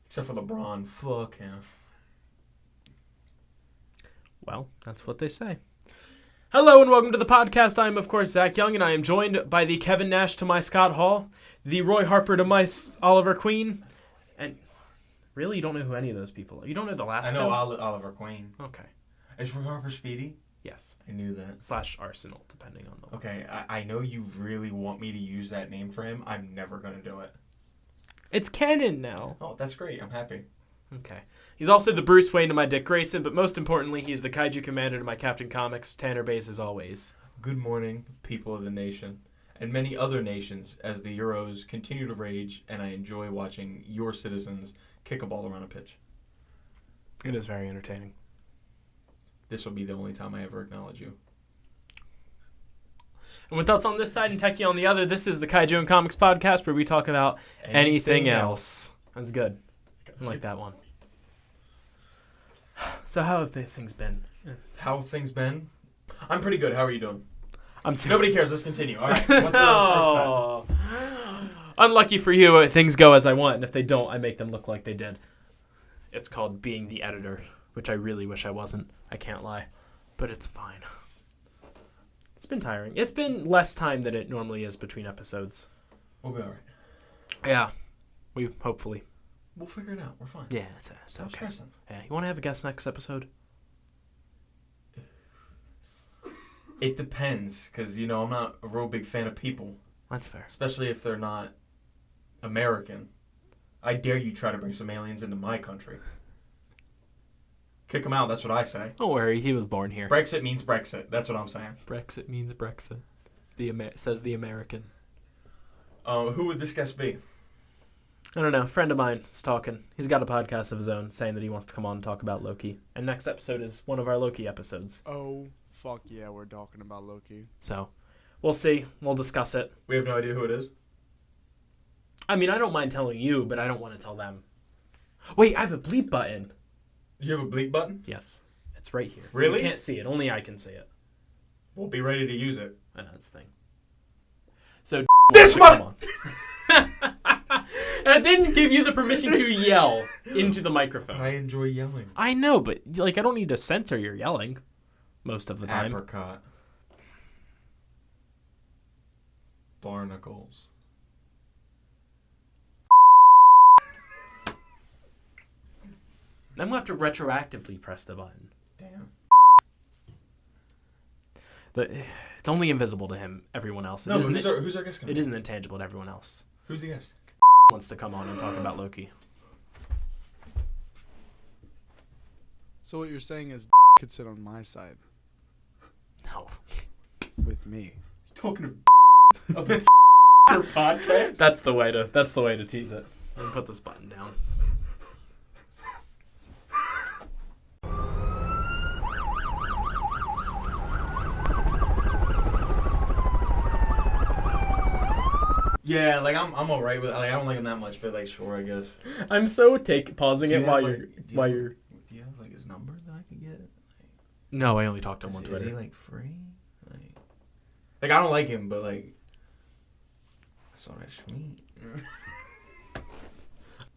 Except for LeBron. Fuck him. Well, that's what they say. Hello and welcome to the podcast. I am, of course, Zach Young, and I am joined by the Kevin Nash to my Scott Hall, the Roy Harper to my Oliver Queen, and really, you don't know who any of those people are. You don't know the last two? I know Oliver Queen. Okay. Is Roy Harper Speedy? Yes. I knew that. / Arsenal, depending on the... Okay, I know you really want me to use that name for him. I'm never going to do it. It's canon now. Oh, that's great. I'm happy. Okay. He's also the Bruce Wayne to my Dick Grayson, but most importantly, he's the Kaiju Commander to my Captain Comics, Tanner Bass as always. Good morning, people of the nation, and many other nations, as the Euros continue to rage, and I enjoy watching your citizens kick a ball around a pitch. It is very entertaining. This will be the only time I ever acknowledge you. And with us on this side and Techie on the other, this is the Kaiju and Comics podcast where we talk about anything else. That's good. I like that one. So how have things been? How have things been? I'm pretty good. How are you doing? I'm Nobody cares. Let's continue. All right. What's the first set? Unlucky for you, things go as I want, and if they don't, I make them look like they did. It's called being the editor, which I really wish I wasn't. I can't lie. But it's fine. It's been tiring. It's been less time than it normally is between episodes. We'll be all right. Yeah. Hopefully. We'll figure it out. We're fine. Yeah, it's okay. Stressing. Yeah, you want to have a guest next episode? It depends, because, I'm not a real big fan of people. That's fair. Especially if they're not American. I dare you try to bring some aliens into my country. Kick them out, that's what I say. Don't worry, he was born here. Brexit means Brexit, that's what I'm saying. Brexit means Brexit. Says the American. Who would this guest be? I don't know. A friend of mine is talking. He's got a podcast of his own saying that he wants to come on and talk about Loki. And next episode is one of our Loki episodes. Oh, fuck yeah, we're talking about Loki. So, we'll see. We'll discuss it. We have no idea who it is. I mean, I don't mind telling you, but I don't want to tell them. Wait, I have a bleep button. You have a bleep button? Yes. It's right here. Really? You can't see it. Only I can see it. We'll be ready to use it. I know, it's the thing. So, this one! And I didn't give you the permission to yell into the microphone. I enjoy yelling. I know, but I don't need to censor your yelling most of the time. Apricot. Barnacles. I'm going to have to retroactively press the button. Damn. But it's only invisible to him, everyone else. No, but who's our guest? It isn't intangible to everyone else. Who's the guest? Wants to come on and talk about Loki. So what you're saying is could sit on my side No. with me. Talking of the podcast? That's the way to tease it. Let me put this button down. Yeah, I'm alright with it. I don't like him that much, but sure, I guess. I'm so pausing it while you're. Do you have his number that I could get? No, I only talked to him on Twitter. Is he free? I don't like him, but that's all right. Sweet.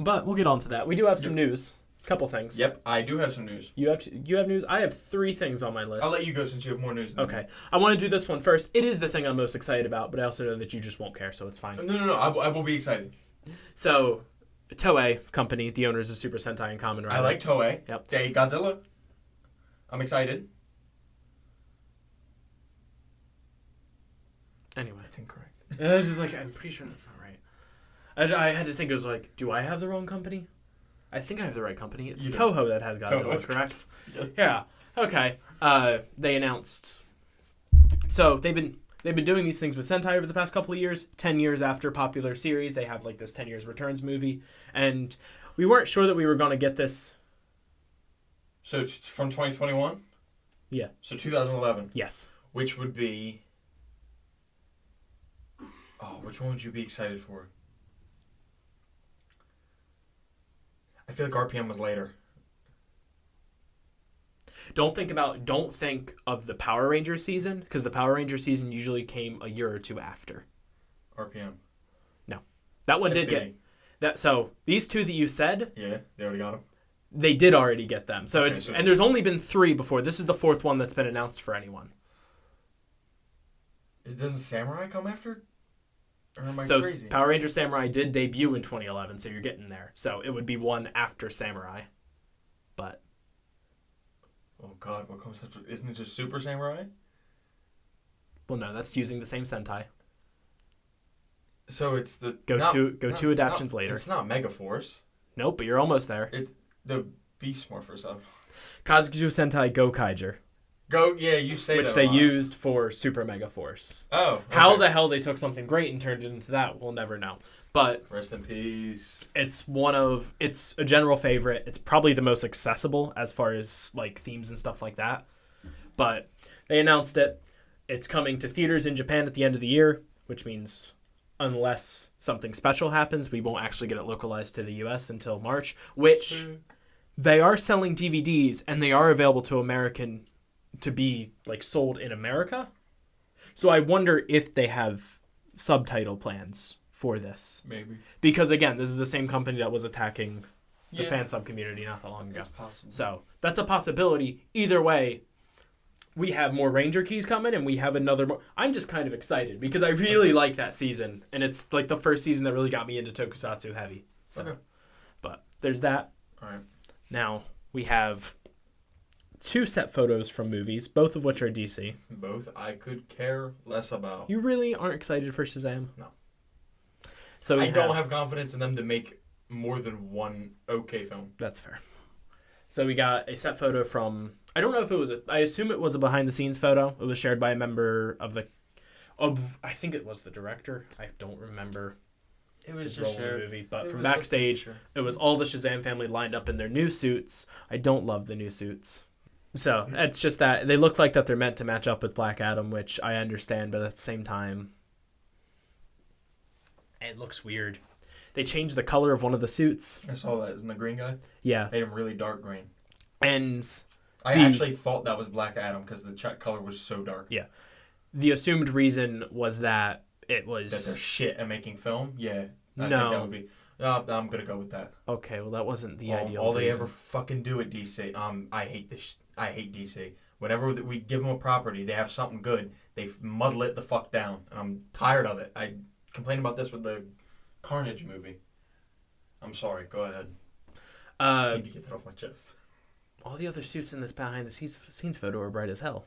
But we'll get on to that. We do have some news. A couple things. Yep, I do have some news. You have news? I have 3 things on my list. I'll let you go since you have more news than me. Okay. I want to do this one first. It is the thing I'm most excited about, but I also know that you just won't care, so it's fine. No. I will be excited. So, Toei Company, the owners of Super Sentai and Kamen Rider. I like Toei. Yep. They Godzilla. I'm excited. Anyway. That's incorrect. I was just I'm pretty sure that's not right. I had to think, it was do I have the wrong company? I think I have the right company. It's Toho that has Godzilla, correct? Yeah. Okay. They announced. So they've been doing these things with Sentai over the past couple of years. 10 years after popular series, they have this 10 Years Returns movie, and we weren't sure that we were going to get this. So from 2021. Yeah. So 2011. Yes. Which would be. Oh, which one would you be excited for? I feel like RPM was later. Don't think of the Power Rangers season, because the Power Rangers season usually came a year or two after. RPM. No. That one did SPD. get So these two that you said, Yeah, they already got them. they did already get them. So Okay, and there's only been 3 before. This is the 4th one that's been announced for anyone. Doesn't Samurai come after? Or am I So crazy? Power Ranger Samurai did debut in 2011, so you're getting there. So it would be one after Samurai. But Oh God, what comes after? Isn't it just Super Samurai? well, no, that's using the same Sentai. So it's the Go two adaptions later. It's not Megaforce. Nope, but you're almost there. It's the Beast Morphers. Kaiju Sentai Go Kaiger, Go, yeah, you say which that they a lot. used for Super Mega Force. Oh, okay. How the hell they took something great and turned it into that, we'll never know. But Rest in peace. it's a general favorite. It's probably the most accessible as far as like themes and stuff like that. But they announced it. It's coming to theaters in Japan at the end of the year, which means unless something special happens, we won't actually get it localized to the US until March, which they are selling DVDs and they are available to be like sold in America. So I wonder if they have subtitle plans for this. Maybe. Because again, this is the same company that was attacking the Yeah. fan sub community not that long ago. It's possible. So that's a possibility. Either way, we have more Ranger keys coming and we have another more. I'm just kind of excited because I really like that season. And it's like the first season that really got me into Tokusatsu heavy. So, Okay. But there's that. All right. Now we have 2 set photos from movies, both of which are DC. Both I could care less about. You really aren't excited for Shazam? No. So I don't have confidence in them to make more than one okay film. That's fair. So we got a set photo from, I don't know if it was I assume it was a behind the scenes photo. It was shared by a member of I think it was the director. I don't remember It was his role in the movie. But It from was backstage, it was all the Shazam family lined up in their new suits. I don't love the new suits. So it's just that they look like that they're meant to match up with Black Adam, which I understand, but at the same time, it looks weird. They changed the color of one of the suits. I saw that. Isn't the green guy? Yeah. Made him really dark green. And I actually thought that was Black Adam because the color was so dark. Yeah. The assumed reason was that it was... That they're shit at making film? Yeah. I No. think that would be... No, I'm going to go with that. Okay, well, that wasn't the ideal All they reason. ever fucking do at DC. I hate this. I hate DC. Whenever we give them a property, they have something good. They muddle it the fuck down. And I'm tired of it. I complained about this with the Carnage movie. I'm sorry. Go ahead. I need to get that off my chest. All the other suits in this behind the scenes photo are bright as hell.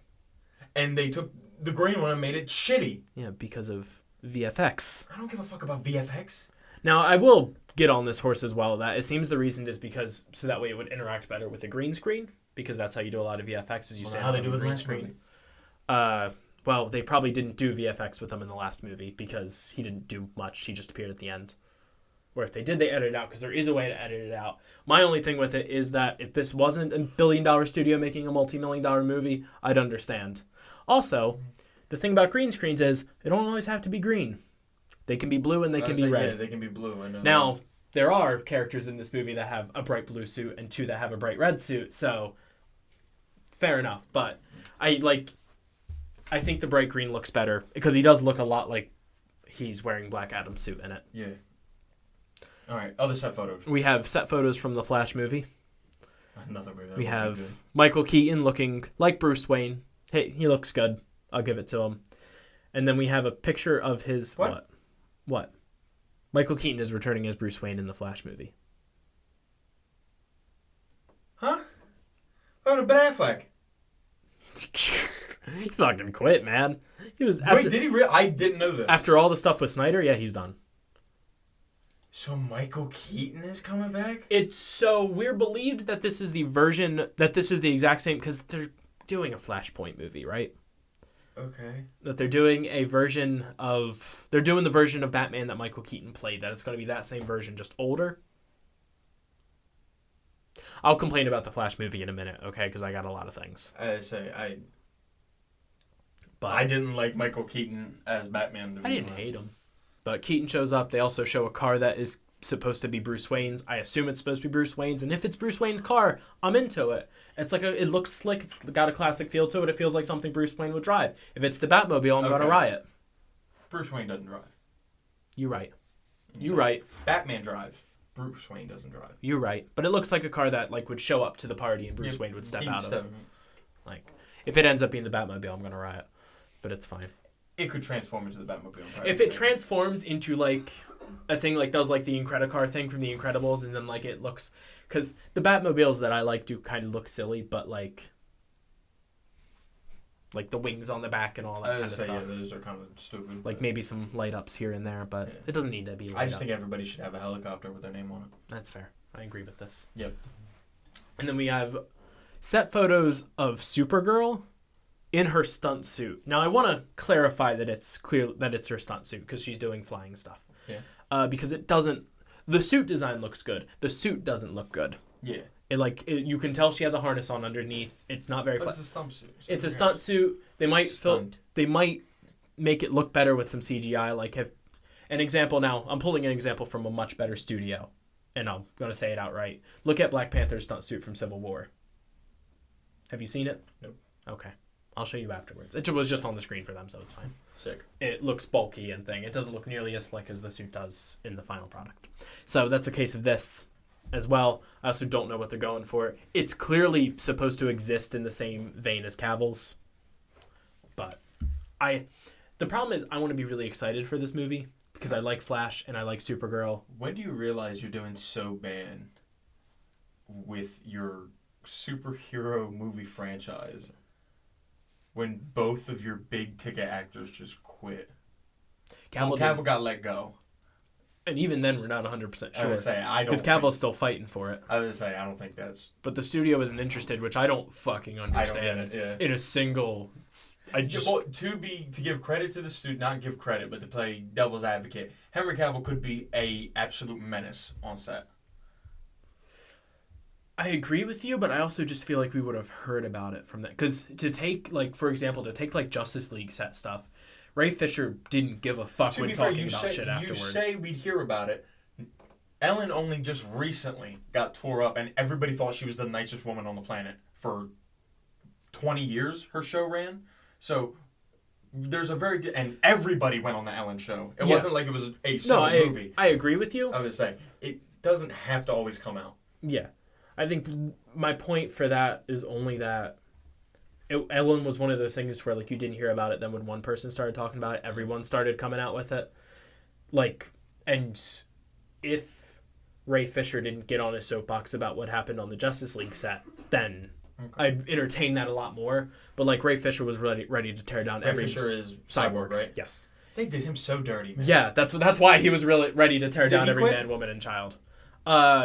And they took the green one and made it shitty. Yeah, because of VFX. I don't give a fuck about VFX. Now, I will get on this horse as well. That it seems the reason is because so that way it would interact better with the green screen, because that's how you do a lot of VFX. Is you say how they do with green last movie. Well, they probably didn't do VFX with him in the last movie because he didn't do much. He just appeared at the end. Or if they did, they edited it out because there is a way to edit it out. My only thing with it is that if this wasn't a billion-dollar studio making a multi-million-dollar movie, I'd understand. Also, the thing about green screens is they don't always have to be green. They can be blue and they can be red. Yeah, they can be blue. I know Now, there are characters in this movie that have a bright blue suit and 2 that have a bright red suit, so fair enough. But I think the bright green looks better because he does look a lot like he's wearing Black Adam's suit in it. Yeah. All right, other set photos. We have set photos from the Flash movie. Another movie. That We would be have good. Michael Keaton looking like Bruce Wayne. Hey, he looks good. I'll give it to him. And then we have a picture of his... What? What? Michael Keaton is returning as Bruce Wayne in the Flash movie. Huh? What about Ben Affleck? He fucking quit, man. He was Wait, did he really? I didn't know this. after all the stuff with Snyder, yeah, he's done. So Michael Keaton is coming back? It's so we're believed that this is the version that this is the exact same because they're doing a Flashpoint movie, right? Okay. That they're doing the version of Batman that Michael Keaton played. That it's going to be that same version, just older. I'll complain about the Flash movie in a minute, okay? Because I got a lot of things. I didn't like Michael Keaton as Batman. I didn't hate him. But Keaton shows up. They also show a car that is supposed to be Bruce Wayne's. I assume it's supposed to be Bruce Wayne's. And if it's Bruce Wayne's car, I'm into it. It's like it looks slick. It's got a classic feel to it. It feels like something Bruce Wayne would drive. If it's the Batmobile, I'm going to riot. Bruce Wayne doesn't drive. You're right. You're right. Batman drives. Bruce Wayne doesn't drive. You're right. But it looks like a car that like would show up to the party and Bruce Wayne would step out of. Like, if it ends up being the Batmobile, I'm gonna riot. But it's fine. It could transform into the Batmobile. If it transforms into like a thing like does like the Incredicar thing from The Incredibles, and then like it looks, because the Batmobiles that I like do kind of look silly, but like the wings on the back and all that kind of stuff. Yeah, those are kind of stupid. Like maybe some light ups here and there, but it doesn't need to be. I just think everybody should have a helicopter with their name on it. That's fair. I agree with this. Yep. And then we have set photos of Supergirl in her stunt suit. Now I want to clarify that it's clear that it's her stunt suit because she's doing flying stuff. Yeah. Because it doesn't. The suit design looks good. The suit doesn't look good. Yeah. You can tell she has a harness on underneath. It's not very. But it's a stunt suit. So it's a stunt suit. They might They might make it look better with some CGI. Like if an example. Now I'm pulling an example from a much better studio, and I'm gonna say it outright. Look at Black Panther's stunt suit from Civil War. Have you seen it? Nope. Okay. I'll show you afterwards. It was just on the screen for them, so it's fine. Sick. It looks bulky and thing. It doesn't look nearly as slick as the suit does in the final product. So that's a case of this as well. I also don't know what they're going for. It's clearly supposed to exist in the same vein as Cavill's. But the problem is I want to be really excited for this movie because I like Flash and I like Supergirl. When do you realize you're doing so bad with your superhero movie franchise when both of your big ticket actors just quit? Cavill got let go. And even then, we're not 100% sure. I would say, I don't. Because Cavill's still fighting for it. I would say, I don't think that's. But the studio isn't interested, which I don't fucking understand. I don't get it, yeah. In a single. To give credit to the studio, not give credit, but to play devil's advocate, Henry Cavill could be a absolute menace on set. I agree with you, but I also just feel like we would have heard about it from that. Because for example, Justice League set stuff, Ray Fisher didn't give a fuck when talking about shit afterwards. You say we'd hear about it. Ellen only just recently got tore up, and everybody thought she was the nicest woman on the planet. For 20 years, her show ran. So there's a very good... And everybody went on the Ellen show. It wasn't like it was a solo movie. I agree with you. I was saying, it doesn't have to always come out. Yeah. I think my point for that is only that Ellen was one of those things where like you didn't hear about it. Then when one person started talking about it, everyone started coming out with it. And if Ray Fisher didn't get on his soapbox about what happened on the Justice League set, then I'd entertain that a lot more. But Ray Fisher was ready to tear down Ray Fisher is Cyborg, right? Yes. They did him so dirty, man. Yeah, that's why he was really ready to tear down every man, woman, and child.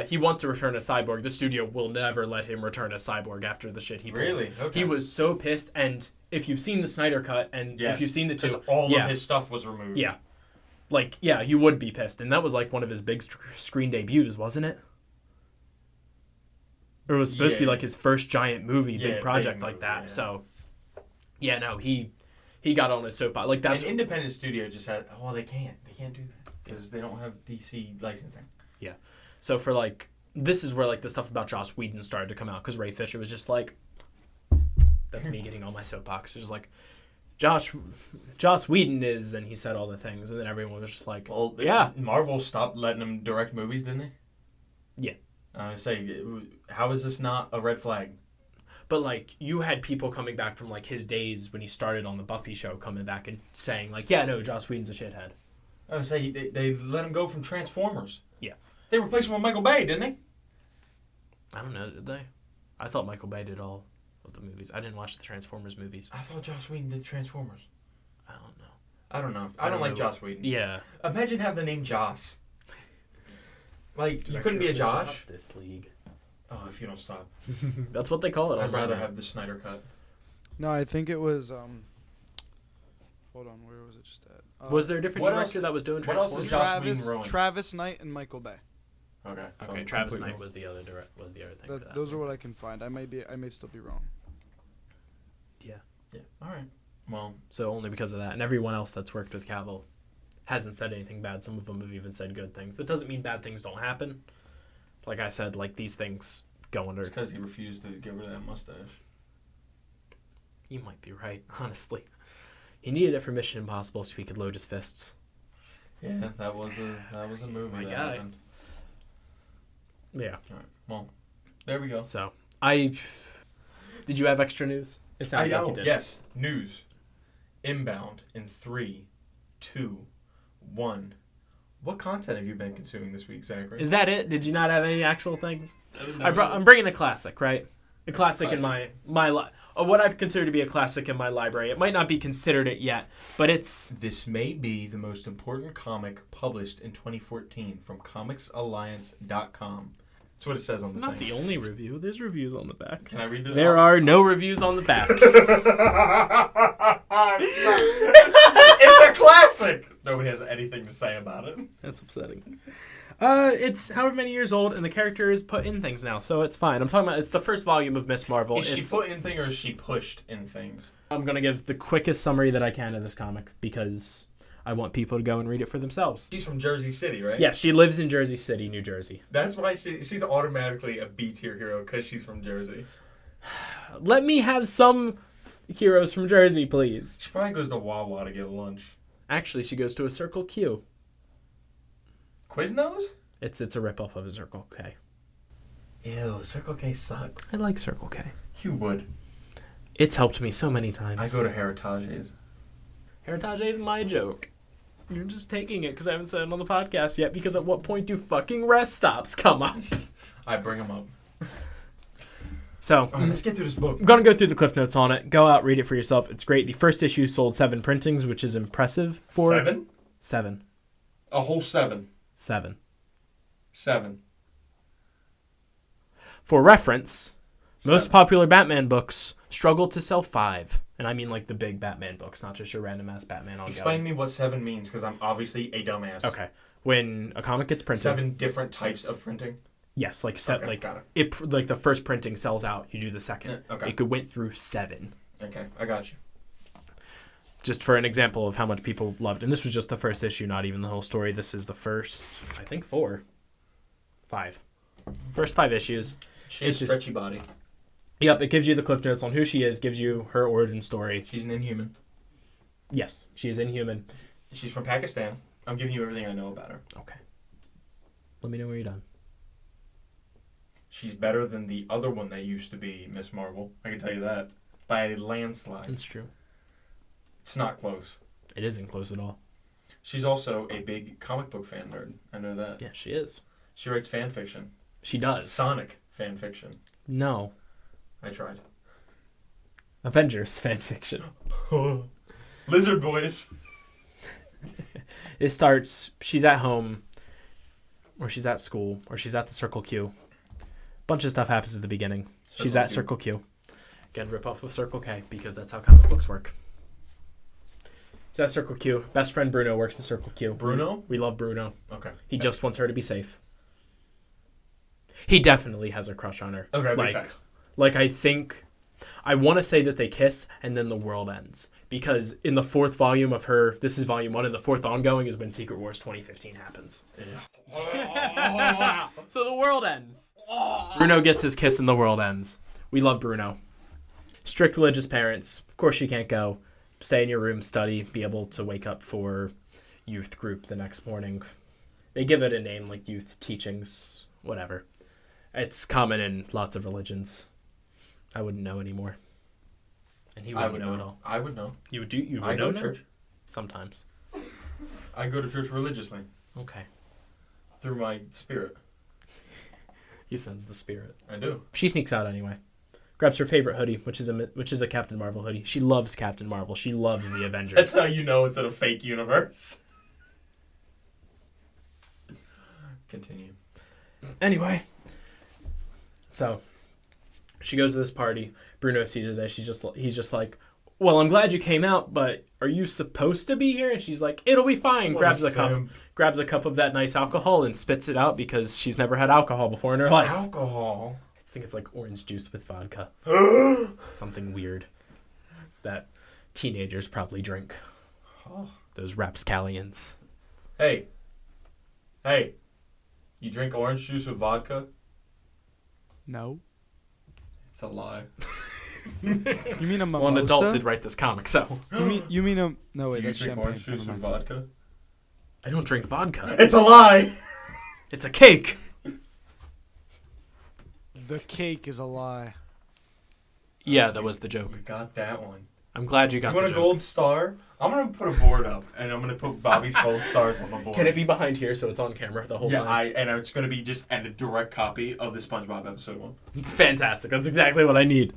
He wants to return as Cyborg. The studio will never let him return as Cyborg after the shit he pulled. Really? Okay. He was so pissed, and if you've seen the Snyder Cut, and if you've seen the two... all of his stuff was removed. Yeah. You would be pissed. And that was, one of his big screen debuts, wasn't it? Or it was supposed to be, his first giant movie, big project like that. Yeah. So, he got on his soapbox. That's... An independent studio just had... Oh, they can't. They can't do that. Because they don't have DC licensing. Yeah. So for this is where the stuff about Joss Whedon started to come out because Ray Fisher was just that's me getting on my soapbox. It's just Joss Whedon is, and he said all the things, and then everyone was just Marvel stopped letting him direct movies, didn't they? Yeah. How is this not a red flag? But you had people coming back from his days when he started on the Buffy show, coming back and saying Joss Whedon's a shithead. I would say they let him go from Transformers. Yeah. They replaced him with Michael Bay, didn't they? I don't know, did they? I thought Michael Bay did all of the movies. I didn't watch the Transformers movies. I thought Joss Whedon did Transformers. I don't know. I don't like Joss Whedon. Yeah. Imagine having the name Joss. You couldn't be a Josh. Justice League. Oh, if you don't stop. That's what they call it. I'd rather have the Snyder Cut. No, I think it was... Hold on, where was it just at? Was there a different director that was doing Transformers? What else is Joss Whedon ruined? Travis Knight and Michael Bay. Okay. Travis Knight was the other thing. Those are what I can find. I may still be wrong. Yeah. Yeah. All right. Well, so only because of that, and everyone else that's worked with Cavill hasn't said anything bad. Some of them have even said good things. That doesn't mean bad things don't happen. Like I said, these things go under. It's because he refused to get rid of that mustache. You might be right, honestly. He needed it for Mission Impossible so he could load his fists. Yeah, that was a movie. My that guy. happened. Yeah. All right. Well, there we go. So did you have extra news? It sounded like you did. Yes. News. Inbound in 3, 2, 1. What content have you been consuming this week, Zachary? Is that it? Did you not have any actual things? I'm bringing a classic, right? A classic in my what I consider to be a classic in my library. It might not be considered it yet, but it's... This may be the most important comic published in 2014 from comicsalliance.com. That's what it says on the thing. It's not the only review. There's reviews on the back. Can I read this? There are no reviews on the back. It's a classic! Nobody has anything to say about it. That's upsetting. It's however many years old, and the character is put in things now, so it's fine. I'm talking about, it's the first volume of Miss Marvel. Is she put in things or is she pushed in things? I'm going to give the quickest summary that I can of this comic, because I want people to go and read it for themselves. She's from Jersey City, right? Yes, she lives in Jersey City, New Jersey. That's why she's automatically a B-tier hero, because she's from Jersey. Let me have some heroes from Jersey, please. She probably goes to Wawa to get lunch. Actually, she goes to a Circle Q. Quiznos? It's a ripoff of a Circle K. Ew, Circle K sucks. I like Circle K. You would. It's helped me so many times. I go to Heritage's. Heritage is my joke. You're just taking it because I haven't said it on the podcast yet, because at what point do fucking rest stops come up? I bring them up. So, let's get through this book. I'm going to go through the cliff notes on it. Go out, read it for yourself. It's great. The first issue sold 7 printings, which is impressive for... 7? 7. A whole 7. 7. 7. For reference, 7. most popular Batman books struggle to sell 5. And I mean like the big Batman books, not just your random-ass Batman ongoing. Explain me what 7 means, because I'm obviously a dumbass. Okay. When a comic gets printed... 7 different types of printing? Yes, like got it. Like the first printing sells out, you do the second. Okay. It went through 7. Okay, I got you. Just for an example of how much people loved, and this was just the first issue, not even the whole story. This is the first, I think, 5. First 5 issues. She has a stretchy body. Yep, it gives you the cliff notes on who she is, gives you her origin story. She's an Inhuman. Yes, she is Inhuman. She's from Pakistan. I'm giving you everything I know about her. Okay. Let me know when you're done. She's better than the other one that used to be Miss Marvel. I can tell you that. By a landslide. That's true. It's not close. It isn't close at all. She's also a big comic book fan nerd. I know that. Yeah, she is. She writes fan fiction. She does. Sonic fan fiction. No. I tried. Avengers fan fiction. Lizard Boys. It starts, she's at home, or she's at school, or she's at the Circle Q. Bunch of stuff happens at the beginning. She's at Circle Q. Again, rip off of Circle K, because that's how comic books work. She's at Circle Q. Best friend Bruno works at Circle Q. Bruno? We love Bruno. Okay. He just wants her to be safe. He definitely has a crush on her. Okay, big facts. Like, I want to say that they kiss, and then the world ends. Because in the 4th volume of her, this is volume 1, and the 4th ongoing is when Secret Wars 2015 happens. Yeah. So the world ends. Bruno gets his kiss and the world ends. We love Bruno. Strict religious parents. Of course you can't go. Stay in your room, study, be able to wake up for youth group the next morning. They give it a name, like youth teachings, whatever. It's common in lots of religions. I wouldn't know anymore. And he wouldn't know at all. I would know. You would know? I go to church. Sometimes. I go to church religiously. Okay. Through my spirit. He sends the spirit. I do. She sneaks out anyway. Grabs her favorite hoodie, which is a Captain Marvel hoodie. She loves Captain Marvel. She loves the Avengers. That's how you know it's in a fake universe. Continue. Anyway. So, she goes to this party. Bruno sees her there. He's just like, well, I'm glad you came out, but are you supposed to be here? And she's like, it'll be fine. Grabs a cup of that nice alcohol and spits it out because she's never had alcohol before in her life. Alcohol? I think it's like orange juice with vodka. Something weird that teenagers probably drink. Those rapscallions. Hey. You drink orange juice with vodka? No. It's a lie. You mean a mimosa? Well, an adult did write this comic, so. You mean a... No, wait, Do you that's drink champagne. orange juice with vodka? I don't drink vodka. It's a lie. It's a cake. The cake is a lie. Yeah, that was the joke. You got that one. I'm glad you got You want the a joke. gold star? I'm going to put a board up, and I'm going to put Bobby's gold stars on the board. Can it be behind here so it's on camera the whole time? And it's going to be just a direct copy of the SpongeBob episode 1. Fantastic. That's exactly what I need.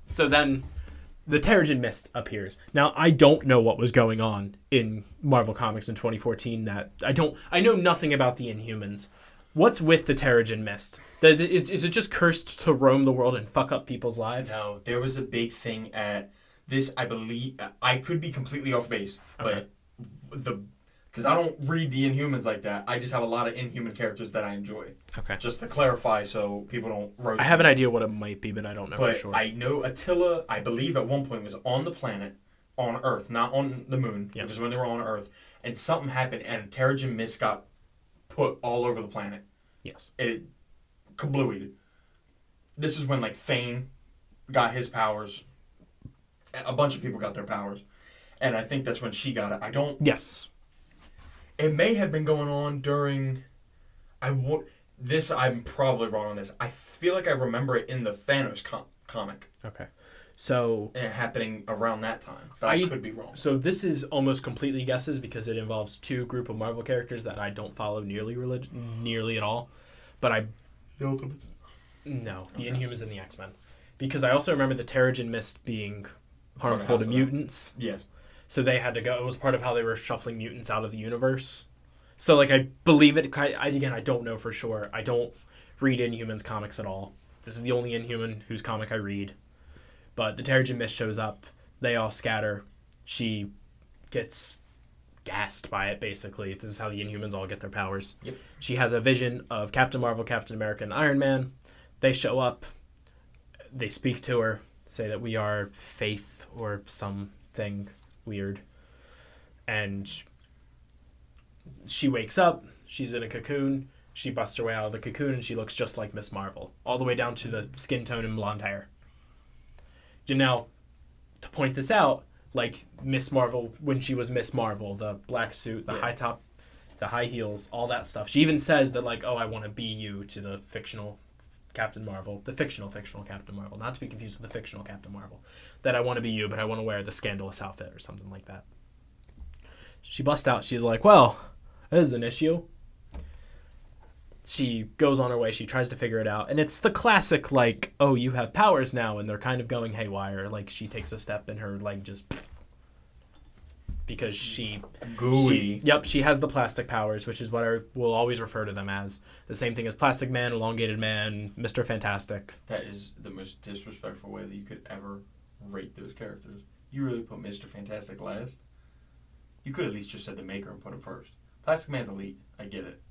So then, the Terrigen Mist appears. Now, I don't know what was going on in Marvel Comics in 2014. I know nothing about the Inhumans. What's with the Terrigen Mist? Is it just cursed to roam the world and fuck up people's lives? No, there was a big thing at this, I believe. I could be completely off base, but because I don't read the Inhumans like that. I just have a lot of Inhuman characters that I enjoy. Okay. Just to clarify so people don't roast I have me. an idea what it might be, but I don't know for sure. I know Attila, I believe at one point was on the planet, on Earth, not on the moon, which is when they were on Earth, and something happened and Terrigen Mist got put all over the planet. Yes. It kablooied. This is when Thane got his powers. A bunch of people got their powers. And I think that's when she got it. Yes. It may have been going on during... I'm probably wrong on this. I feel like I remember it in the Thanos comic. Okay. So... It happening around that time. But I could be wrong. So this is almost completely guesses because it involves two group of Marvel characters that I don't follow nearly at all. But The Ultimates? No, the Inhumans and the X-Men. Because I also remember the Terrigen Mist being harmful to mutants. Yes. So they had to go. It was part of how they were shuffling mutants out of the universe. So, I believe it. I don't know for sure. I don't read Inhumans comics at all. This is the only Inhuman whose comic I read. But the Terrigen Mist shows up. They all scatter. She gets gassed by it, basically. This is how the Inhumans all get their powers. Yep. She has a vision of Captain Marvel, Captain America, and Iron Man. They show up. They speak to her, say that we are Faith or something weird. And she wakes up. She's in a cocoon. She busts her way out of the cocoon, and she looks just like Miss Marvel, all the way down to the skin tone and blonde hair. Now, to point this out, Miss Marvel, when she was Miss Marvel, the black suit, the high top, the high heels, all that stuff. She even says that, I want to be you to the fictional Captain Marvel, the fictional Captain Marvel, not to be confused with the fictional Captain Marvel, that I want to be you, but I want to wear the scandalous outfit or something like that. She busts out. She's like, well, this is an issue. She goes on her way. She tries to figure it out. And it's the classic, oh, you have powers now, and they're kind of going haywire. She takes a step and her leg just... Because she... Gooey. She has the plastic powers, which is what I will always refer to them as. The same thing as Plastic Man, Elongated Man, Mr. Fantastic. That is the most disrespectful way that you could ever rate those characters. You really put Mr. Fantastic last? You could at least just said the Maker and put him first. Plastic Man's elite. I get it.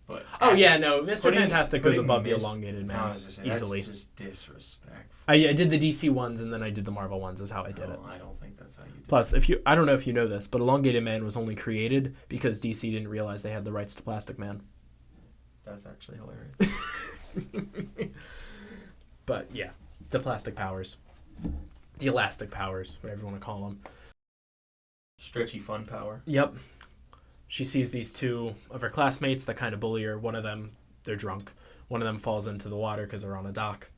But Mr. Fantastic goes above the Elongated Man easily. That's just disrespectful. I did the DC ones and then I did the Marvel ones is how I did it. I don't think that's how you do it. Plus, I don't know if you know this, but Elongated Man was only created because DC didn't realize they had the rights to Plastic Man. That's actually hilarious. But yeah, the plastic powers. The elastic powers, whatever you want to call them. Stretchy fun power. Yep. She sees these two of her classmates that kind of bully her. One of them, they're drunk. One of them falls into the water because they're on a dock.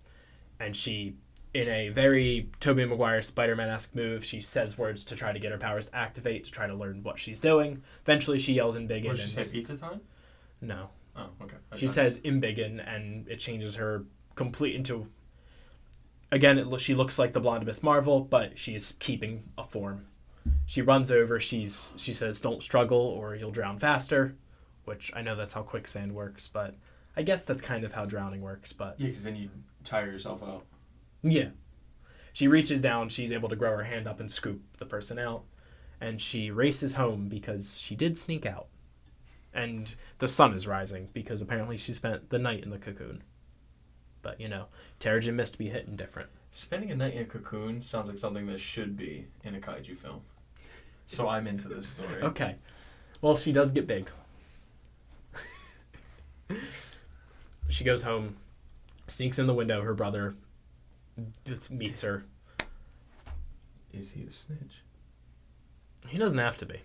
And she, in a very Tobey Maguire Spider-Man-esque move, she says words to try to get her powers to activate, to try to learn what she's doing. Eventually, she yells "Embiggen." What did she say, pizza time? No. Oh, okay. She says "Embiggen," and it changes her complete into... Again, she looks like the blonde Miss Marvel, but she is keeping a form. She runs over. She says, "Don't struggle or you'll drown faster," which I know that's how quicksand works, but I guess that's kind of how drowning works. But yeah, because then you tire yourself out. Yeah. She reaches down. She's able to grow her hand up and scoop the person out, and she races home because she did sneak out. And the sun is rising because apparently she spent the night in the cocoon. But, Terrigen Mist be hitting different. Spending a night in a cocoon sounds like something that should be in a kaiju film. So I'm into this story. Okay. Well, she does get big. She goes home, sneaks in the window. Her brother meets her. Is he a snitch? He doesn't have to be.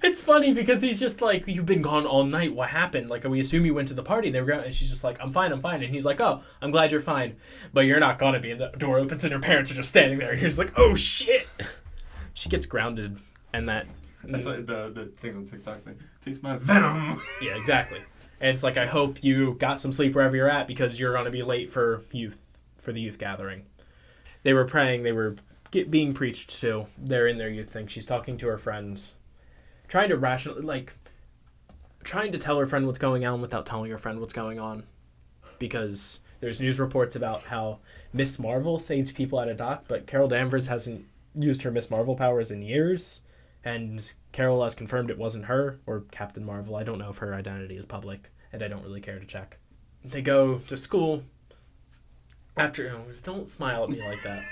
It's funny because he's just like, you've been gone all night. What happened? Like, we assume you went to the party. They were going, and she's just like, I'm fine. And he's like, oh, I'm glad you're fine. But you're not going to be. And the door opens and her parents are just standing there. And you're just like, oh, shit. She gets grounded. And that's like the things on TikTok. It takes my venom. Yeah, exactly. And it's like, I hope you got some sleep wherever you're at because you're going to be late for the youth gathering. They were praying. They were being preached to. They're in their youth thing. She's talking to her friends. Trying to tell her friend what's going on without telling her friend what's going on. Because there's news reports about how Miss Marvel saved people at a dock, but Carol Danvers hasn't used her Miss Marvel powers in years. And Carol has confirmed it wasn't her, or Captain Marvel. I don't know if her identity is public, and I don't really care to check. They go to school. Don't smile at me like that.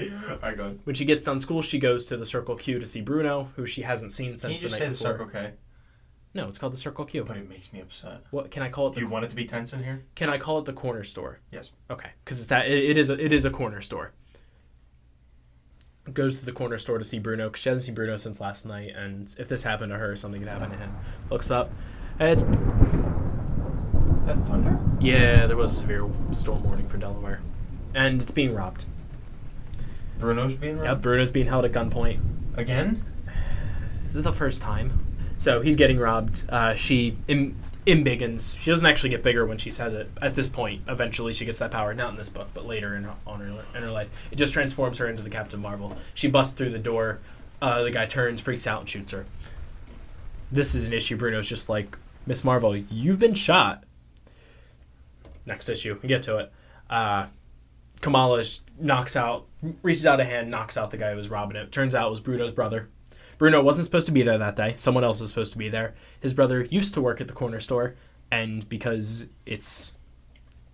Alright, go ahead. When she gets done school, she goes to the Circle Q to see Bruno, who she hasn't seen since the night before. Can you just say the Circle K? No, it's called the Circle Q. But it makes me upset. What can I call it? Do you want it to be tense in here? Can I call it the corner store? Yes. Okay, because it is a corner store. Goes to the corner store to see Bruno because she hasn't seen Bruno since last night, and if this happened to her, something could happen to him. Looks up, and it's that thunder? Yeah, there was a severe storm warning for Delaware, and it's being robbed. Bruno's being robbed? Yep, Bruno's being held at gunpoint. Again? This is the first time. So he's getting robbed. She embiggens. She doesn't actually get bigger when she says it. At this point, eventually she gets that power. Not in this book, but later in her life. It just transforms her into the Captain Marvel. She busts through the door. The guy turns, freaks out, and shoots her. This is an issue. Bruno's just like, Miss Marvel, you've been shot. Next issue. We get to it. Kamala reaches out a hand, knocks out the guy who was robbing it. Turns out it was Bruno's brother. Bruno wasn't supposed to be there that day. Someone else was supposed to be there. His brother used to work at the corner store, and because it's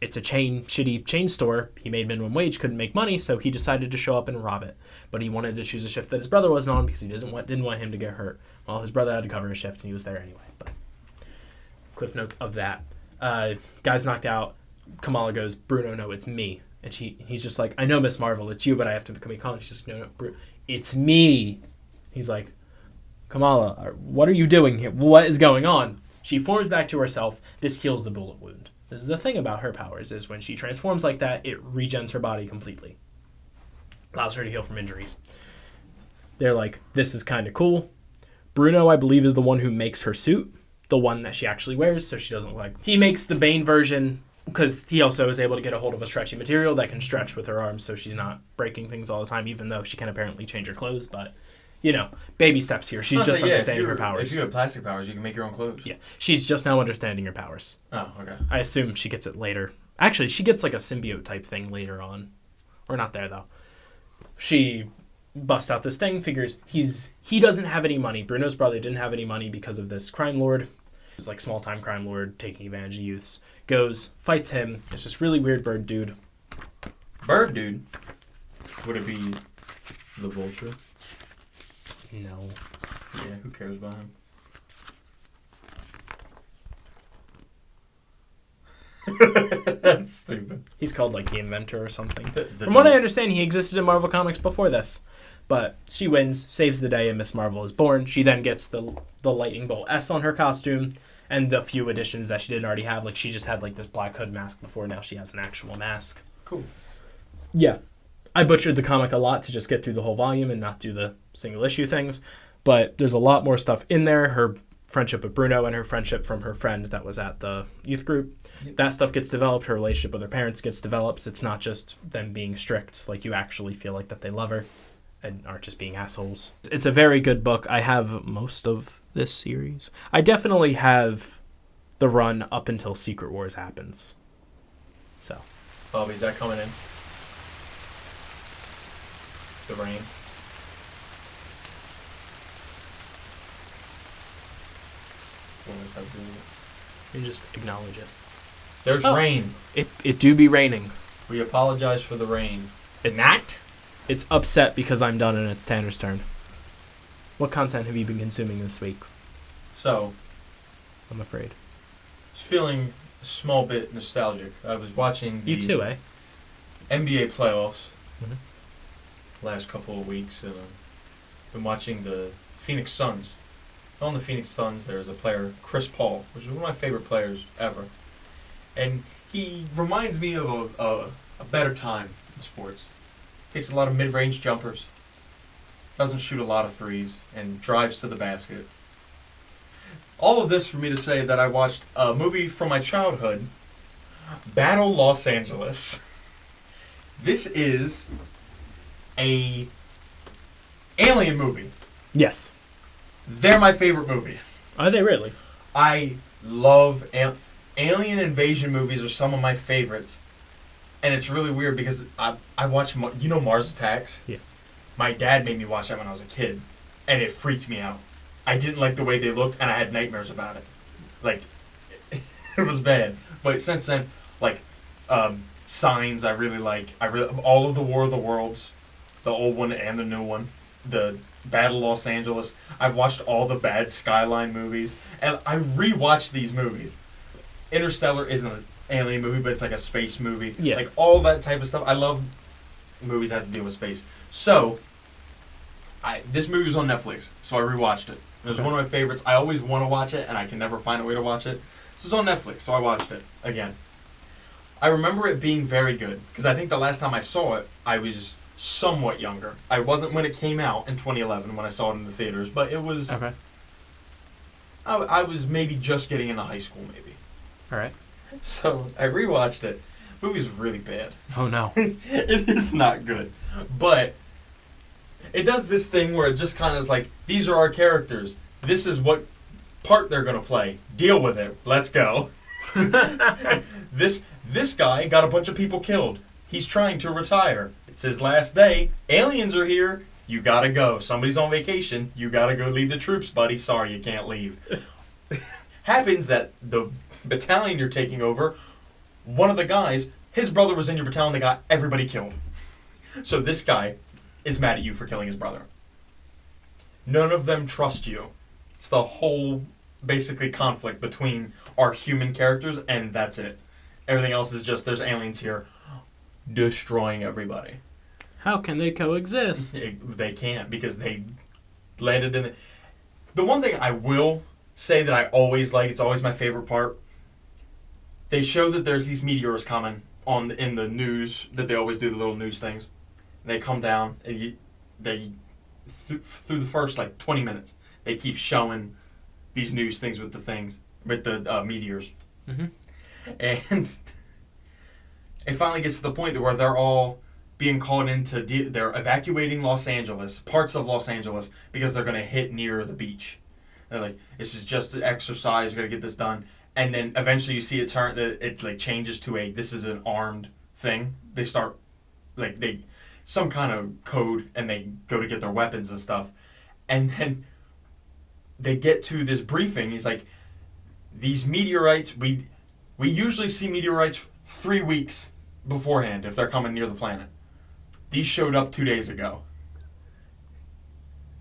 a shitty chain store, he made minimum wage, couldn't make money, so he decided to show up and rob it. But he wanted to choose a shift that his brother wasn't on because he didn't want him to get hurt. Well, his brother had to cover his shift, and he was there anyway. But cliff notes of that. Guy's knocked out. Kamala goes, Bruno, no, it's me. And he's just like, I know, Miss Marvel, it's you, but I have to become a con. She's just, no, it's me. He's like, Kamala, what are you doing here? What is going on? She forms back to herself. This heals the bullet wound. This is the thing about her powers, is when she transforms like that, it regens her body completely. Allows her to heal from injuries. They're like, this is kind of cool. Bruno, I believe, is the one who makes her suit. The one that she actually wears, so she doesn't like... He makes the Bane version... Because he also is able to get a hold of a stretchy material that can stretch with her arms so she's not breaking things all the time, even though she can apparently change her clothes. But, baby steps here. She's just understanding her powers. If you have plastic powers, you can make your own clothes. Yeah. She's just now understanding her powers. Oh, okay. I assume she gets it later. Actually, she gets like a symbiote type thing later on. Or not there, though. She busts out this thing, figures he doesn't have any money. Bruno's brother didn't have any money because of this crime lord. He's like small-time crime lord taking advantage of youths. Goes, fights him. It's this really weird bird dude. Bird dude? Would it be the Vulture? No. Yeah, who cares about him? That's stupid. He's called like the Inventor or something. From what I understand, he existed in Marvel Comics before this. But she wins, saves the day, and Miss Marvel is born. She then gets the Lightning Bolt S on her costume. And the few additions that she didn't already have. Like, she just had, like, this black hood mask before. Now she has an actual mask. Cool. Yeah. I butchered the comic a lot to just get through the whole volume and not do the single-issue things. But there's a lot more stuff in there. Her friendship with Bruno and her friendship from her friend that was at the youth group. Yep. That stuff gets developed. Her relationship with her parents gets developed. It's not just them being strict. Like, you actually feel like that they love her and aren't just being assholes. It's a very good book. I have most of this series. I definitely have the run up until Secret Wars happens. So. Bobby, is that coming in? The rain? You just acknowledge it. There's rain. It do be raining. We apologize for the rain. It's not? It's upset because I'm done and it's Tanner's turn. What content have you been consuming this week? So, I'm afraid. I was feeling a small bit nostalgic. I was watching the You too, eh? NBA playoffs last couple of weeks. And, been watching the Phoenix Suns. On the Phoenix Suns, there's a player, Chris Paul, which is one of my favorite players ever. And he reminds me of a better time in sports. Takes a lot of mid-range jumpers, doesn't shoot a lot of threes, and drives to the basket. All of this for me to say that I watched a movie from my childhood, Battle Los Angeles. This is a alien movie. Yes. They're my favorite movies. Are they really? I love alien invasion movies are some of my favorites. And it's really weird because I watch, Mars Attacks? Yeah. My dad made me watch that when I was a kid. And it freaked me out. I didn't like the way they looked and I had nightmares about it. Like, it was bad. But since then, like, Signs I really like. All of the War of the Worlds, the old one and the new one. The Battle Los Angeles. I've watched all the bad Skyline movies, and I rewatched these movies. Interstellar isn't an alien movie, but it's like a space movie. Yeah. Like all that type of stuff. I love movies that have to deal with space. So, this movie was on Netflix, so I rewatched it. It was one of my favorites. I always want to watch it, and I can never find a way to watch it. This was on Netflix, so I watched it again. I remember it being very good, because I think the last time I saw it, I was somewhat younger. I wasn't when it came out in 2011 when I saw it in the theaters, but it was... Okay. I was maybe just getting into high school, maybe. All right. So I rewatched it. The movie's really bad. Oh, no. It is not good. But it does this thing where it just kind of is like, these are our characters. This is what part they're going to play. Deal with it. Let's go. This guy got a bunch of people killed. He's trying to retire. It's his last day. Aliens are here. You gotta go. Somebody's on vacation. You gotta go lead the troops, buddy. Sorry, you can't leave. Happens that the battalion you're taking over, one of the guys, his brother was in your battalion. They got everybody killed. So this guy is mad at you for killing his brother. None of them trust you. It's the whole, basically, conflict between our human characters, and that's it. Everything else is just, there's aliens here destroying everybody. How can they coexist? They can't, because they landed in the one thing I will say that I always like, it's always my favorite part, they show that there's these meteors coming in the news, that they always do the little news things. They come down, and through the first, 20 minutes, they keep showing these news things with the meteors. Mm-hmm. And it finally gets to the point where they're all being called into... they're evacuating Los Angeles, parts of Los Angeles, because they're going to hit near the beach. They're like, this is just an exercise, we're going to get this done. And then eventually you see it changes to this is an armed thing. They start, some kind of code, and they go to get their weapons and stuff. And then they get to this briefing. He's like, these meteorites, we usually see meteorites 3 weeks beforehand if they're coming near the planet. These showed up 2 days ago.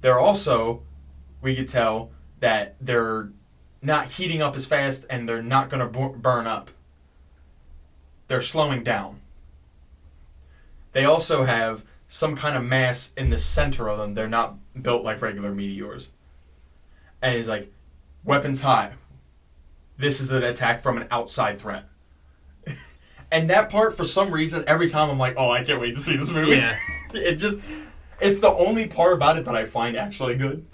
They're also, we could tell that they're not heating up as fast and they're not going to burn up. They're slowing down. They also have some kind of mass in the center of them. They're not built like regular meteors. And he's like, weapons high. This is an attack from an outside threat. And that part, for some reason, every time I'm like, oh, I can't wait to see this movie. Yeah. It's the only part about it that I find actually good.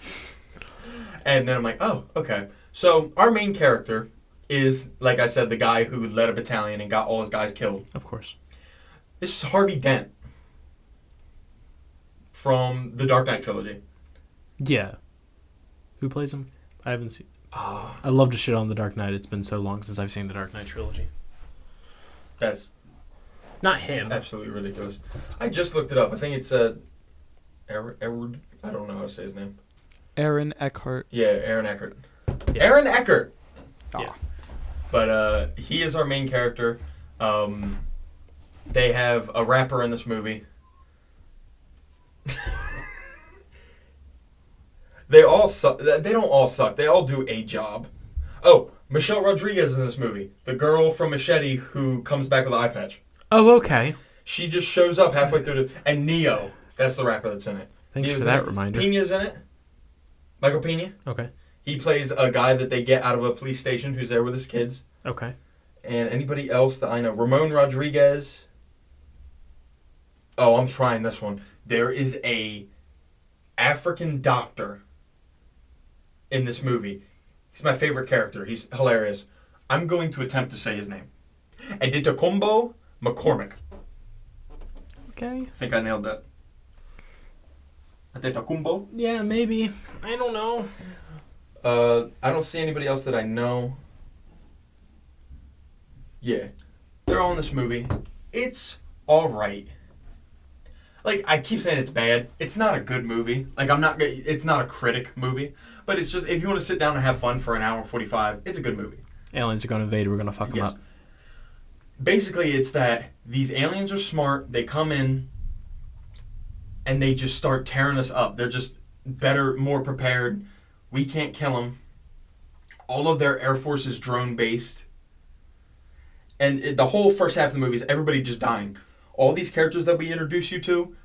And then I'm like, oh, okay. So our main character is, like I said, the guy who led a battalion and got all his guys killed. Of course. This is Harvey Dent from the Dark Knight trilogy. Yeah. Who plays him? I haven't seen... I love to shit on the Dark Knight. It's been so long since I've seen the Dark Knight trilogy. That's not him. Absolutely ridiculous. I just looked it up. I think it's Edward. I don't know how to say his name. Aaron Eckhart. Yeah, Aaron Eckhart. Yeah. Aaron Eckhart. Yeah. But he is our main character. They have a rapper in this movie. They all suck. They don't all suck. They all do a job. Oh, Michelle Rodriguez is in this movie. The girl from Machete who comes back with an eye patch. Oh, okay. She just shows up halfway through and Neo, that's the rapper that's in it. Thanks for that reminder. Pena's in it. Michael Pena. Okay. He plays a guy that they get out of a police station who's there with his kids. Okay. And anybody else that I know? Ramon Rodriguez. Oh, I'm trying this one. There is a African doctor in this movie. He's my favorite character. He's hilarious. I'm going to attempt to say his name. Adetokunbo McCormick. Okay. I think I nailed that. Adetokunbo? Yeah, maybe. I don't know. I don't see anybody else that I know. Yeah. They're all in this movie. It's alright. Like, I keep saying it's bad. It's not a good movie. Like, it's not a critic movie. But it's just, if you want to sit down and have fun for an hour and 45, it's a good movie. Aliens are going to invade. We're going to fuck them up. Basically, it's that these aliens are smart. They come in, and they just start tearing us up. They're just better, more prepared. We can't kill them. All of their Air Force is drone-based. And the whole first half of the movie is everybody just dying. All these characters that we introduce you to,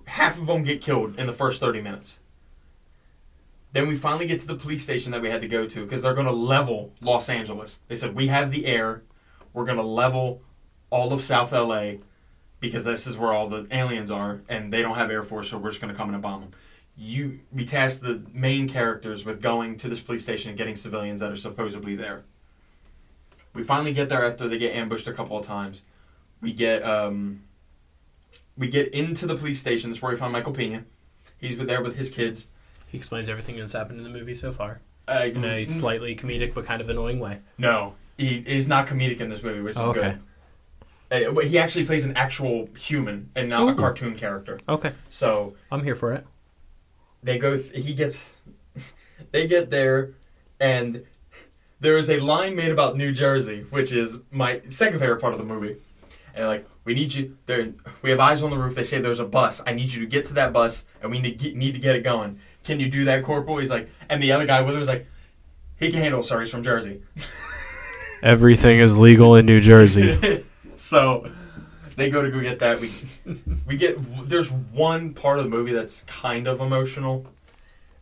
half of them get killed in the first 30 minutes. Then we finally get to the police station that we had to go to because they're going to level Los Angeles. They said, we have the air. We're going to level all of South LA because this is where all the aliens are, and they don't have Air Force, so we're just going to come in and bomb them. We tasked the main characters with going to this police station and getting civilians that are supposedly there. We finally get there after they get ambushed a couple of times. We get into the police station. That's where we find Michael Pena. He's there with his kids. He explains everything that's happened in the movie so far. In a slightly comedic but kind of annoying way. No, he is not comedic in this movie, which is good. But he actually plays an actual human and not a cartoon character. Okay. So I'm here for it. They get there, and there is a line made about New Jersey, which is my second favorite part of the movie. And like, we need you there. We have eyes on the roof. They say there's a bus. I need you to get to that bus, and we need to get it going. Can you do that, Corporal? He's like, and the other guy with him is like, he can handle it, sir. He's from Jersey. Everything is legal in New Jersey. So they go get that. There's one part of the movie that's kind of emotional.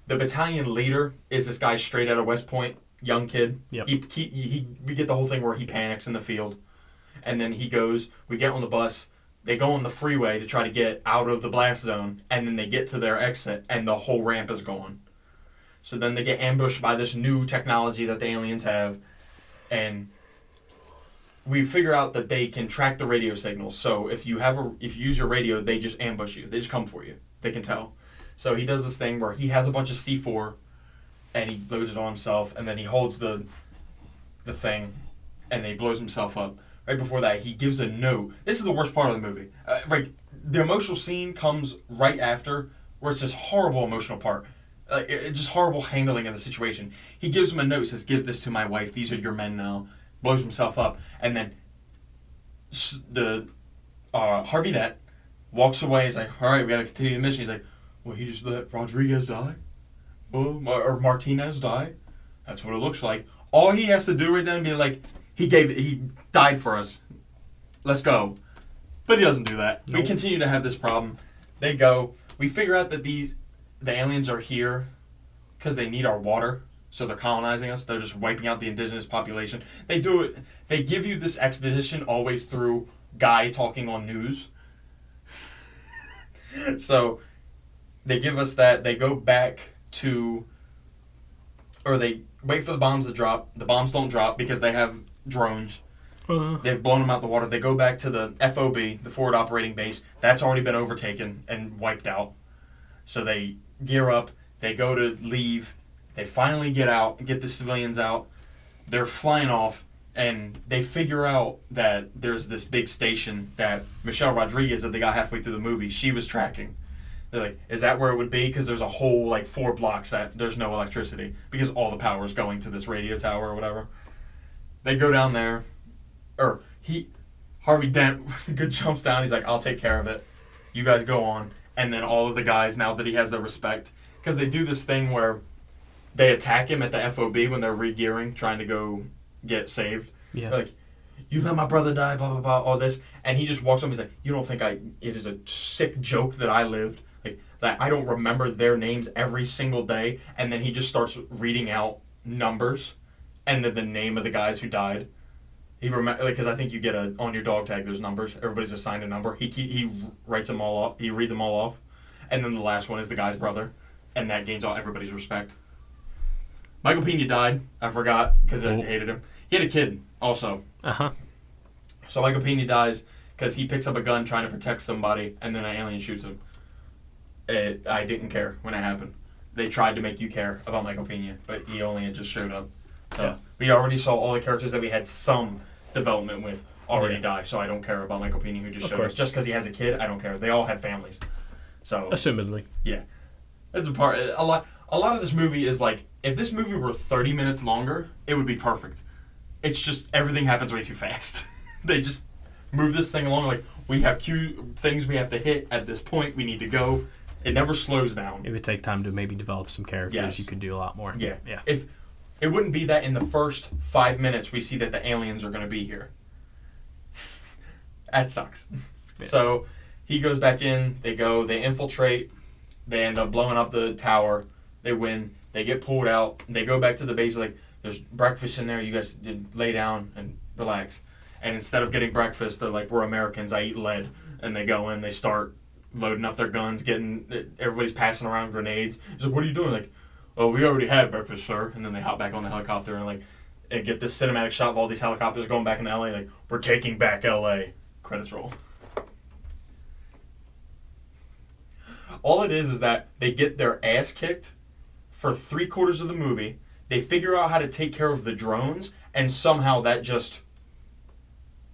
The battalion leader is this guy straight out of West Point, young kid. Yep. We get the whole thing where he panics in the field. And then we get on the bus, they go on the freeway to try to get out of the blast zone, and then they get to their exit, and the whole ramp is gone. So then they get ambushed by this new technology that the aliens have, and we figure out that they can track the radio signals. So if you use your radio, they just ambush you. They just come for you. They can tell. So he does this thing where he has a bunch of C4, and he loads it on himself, and then he holds the thing, and then he blows himself up. Right before that, he gives a note. This is the worst part of the movie. The emotional scene comes right after, where it's this horrible emotional part. It's just horrible handling of the situation. He gives him a note, says, "Give this to my wife. These are your men now." Blows himself up. And then the Harvey Dent walks away. He's like, "All right, we got to continue the mission." He's like, "Well, he just let Rodriguez die? Or Martinez die? That's what it looks like." All he has to do right then and be like, he died for us. Let's go. But he doesn't do that. Nope. We continue to have this problem. They go. We figure out that the aliens are here because they need our water. So they're colonizing us. They're just wiping out the indigenous population. They do it. They give you this exposition always through guy talking on news. So they give us that. They go back to, or they wait for the bombs to drop. The bombs don't drop because they have drones. They've blown them out the water. They go back to the FOB, the forward operating base. That's already been overtaken and wiped out. So they gear up. They go to leave. They finally get out, get the civilians out. They're flying off, and they figure out that there's this big station that Michelle Rodriguez, that they got halfway through the movie, she was tracking. They're like, is that where it would be? Because there's a whole, 4 blocks that there's no electricity because all the power is going to this radio tower or whatever. They go down there, Harvey Dent jumps down. He's like, "I'll take care of it. You guys go on." And then all of the guys, now that he has their respect, because they do this thing where they attack him at the FOB when they're re-gearing, trying to go get saved. Yeah. They're like, "You let my brother die, blah, blah, blah," all this. And he just walks up, he's like, "You don't think it is a sick joke that I lived? Like, that I don't remember their names every single day, and then he just starts reading out numbers and then the name of the guys who died. He because I think you get on your dog tag there's numbers. Everybody's assigned a number. He writes them all off. He reads them all off, and then the last one is the guy's brother, and that gains all everybody's respect. Michael Pena died. I forgot because I hated him. He had a kid also. So Michael Pena dies because he picks up a gun trying to protect somebody, and then an alien shoots him. I didn't care when it happened. They tried to make you care about Michael Pena, but he only had just showed up. So we already saw all the characters that we had some development with already die, so I don't care about Michael Pena who just showed up. Just because he has a kid, I don't care. They all had families. So assumedly. Yeah. That's a part. A lot of this movie is like, if this movie were 30 minutes longer, it would be perfect. It's just everything happens way too fast. They just move this thing along like, we have things we have to hit at this point. We need to go. It never slows down. It would take time to maybe develop some characters. Yes. You could do a lot more. Yeah. If it wouldn't be that in the first 5 minutes we see that the aliens are going to be here. That sucks. Yeah. So he goes back in. They infiltrate. They end up blowing up the tower. They win. They get pulled out. They go back to the base like, there's breakfast in there. You guys lay down and relax. And instead of getting breakfast, they're like, we're Americans. I eat lead. And they go in. They start loading up their guns. Everybody's passing around grenades. He's like, what are you doing? Like, oh, we already had breakfast, sir. And then they hop back on the helicopter and get this cinematic shot of all these helicopters going back into L.A. Like, we're taking back L.A. Credits roll. All it is that they get their ass kicked for 3/4 of the movie. They figure out how to take care of the drones, and somehow that just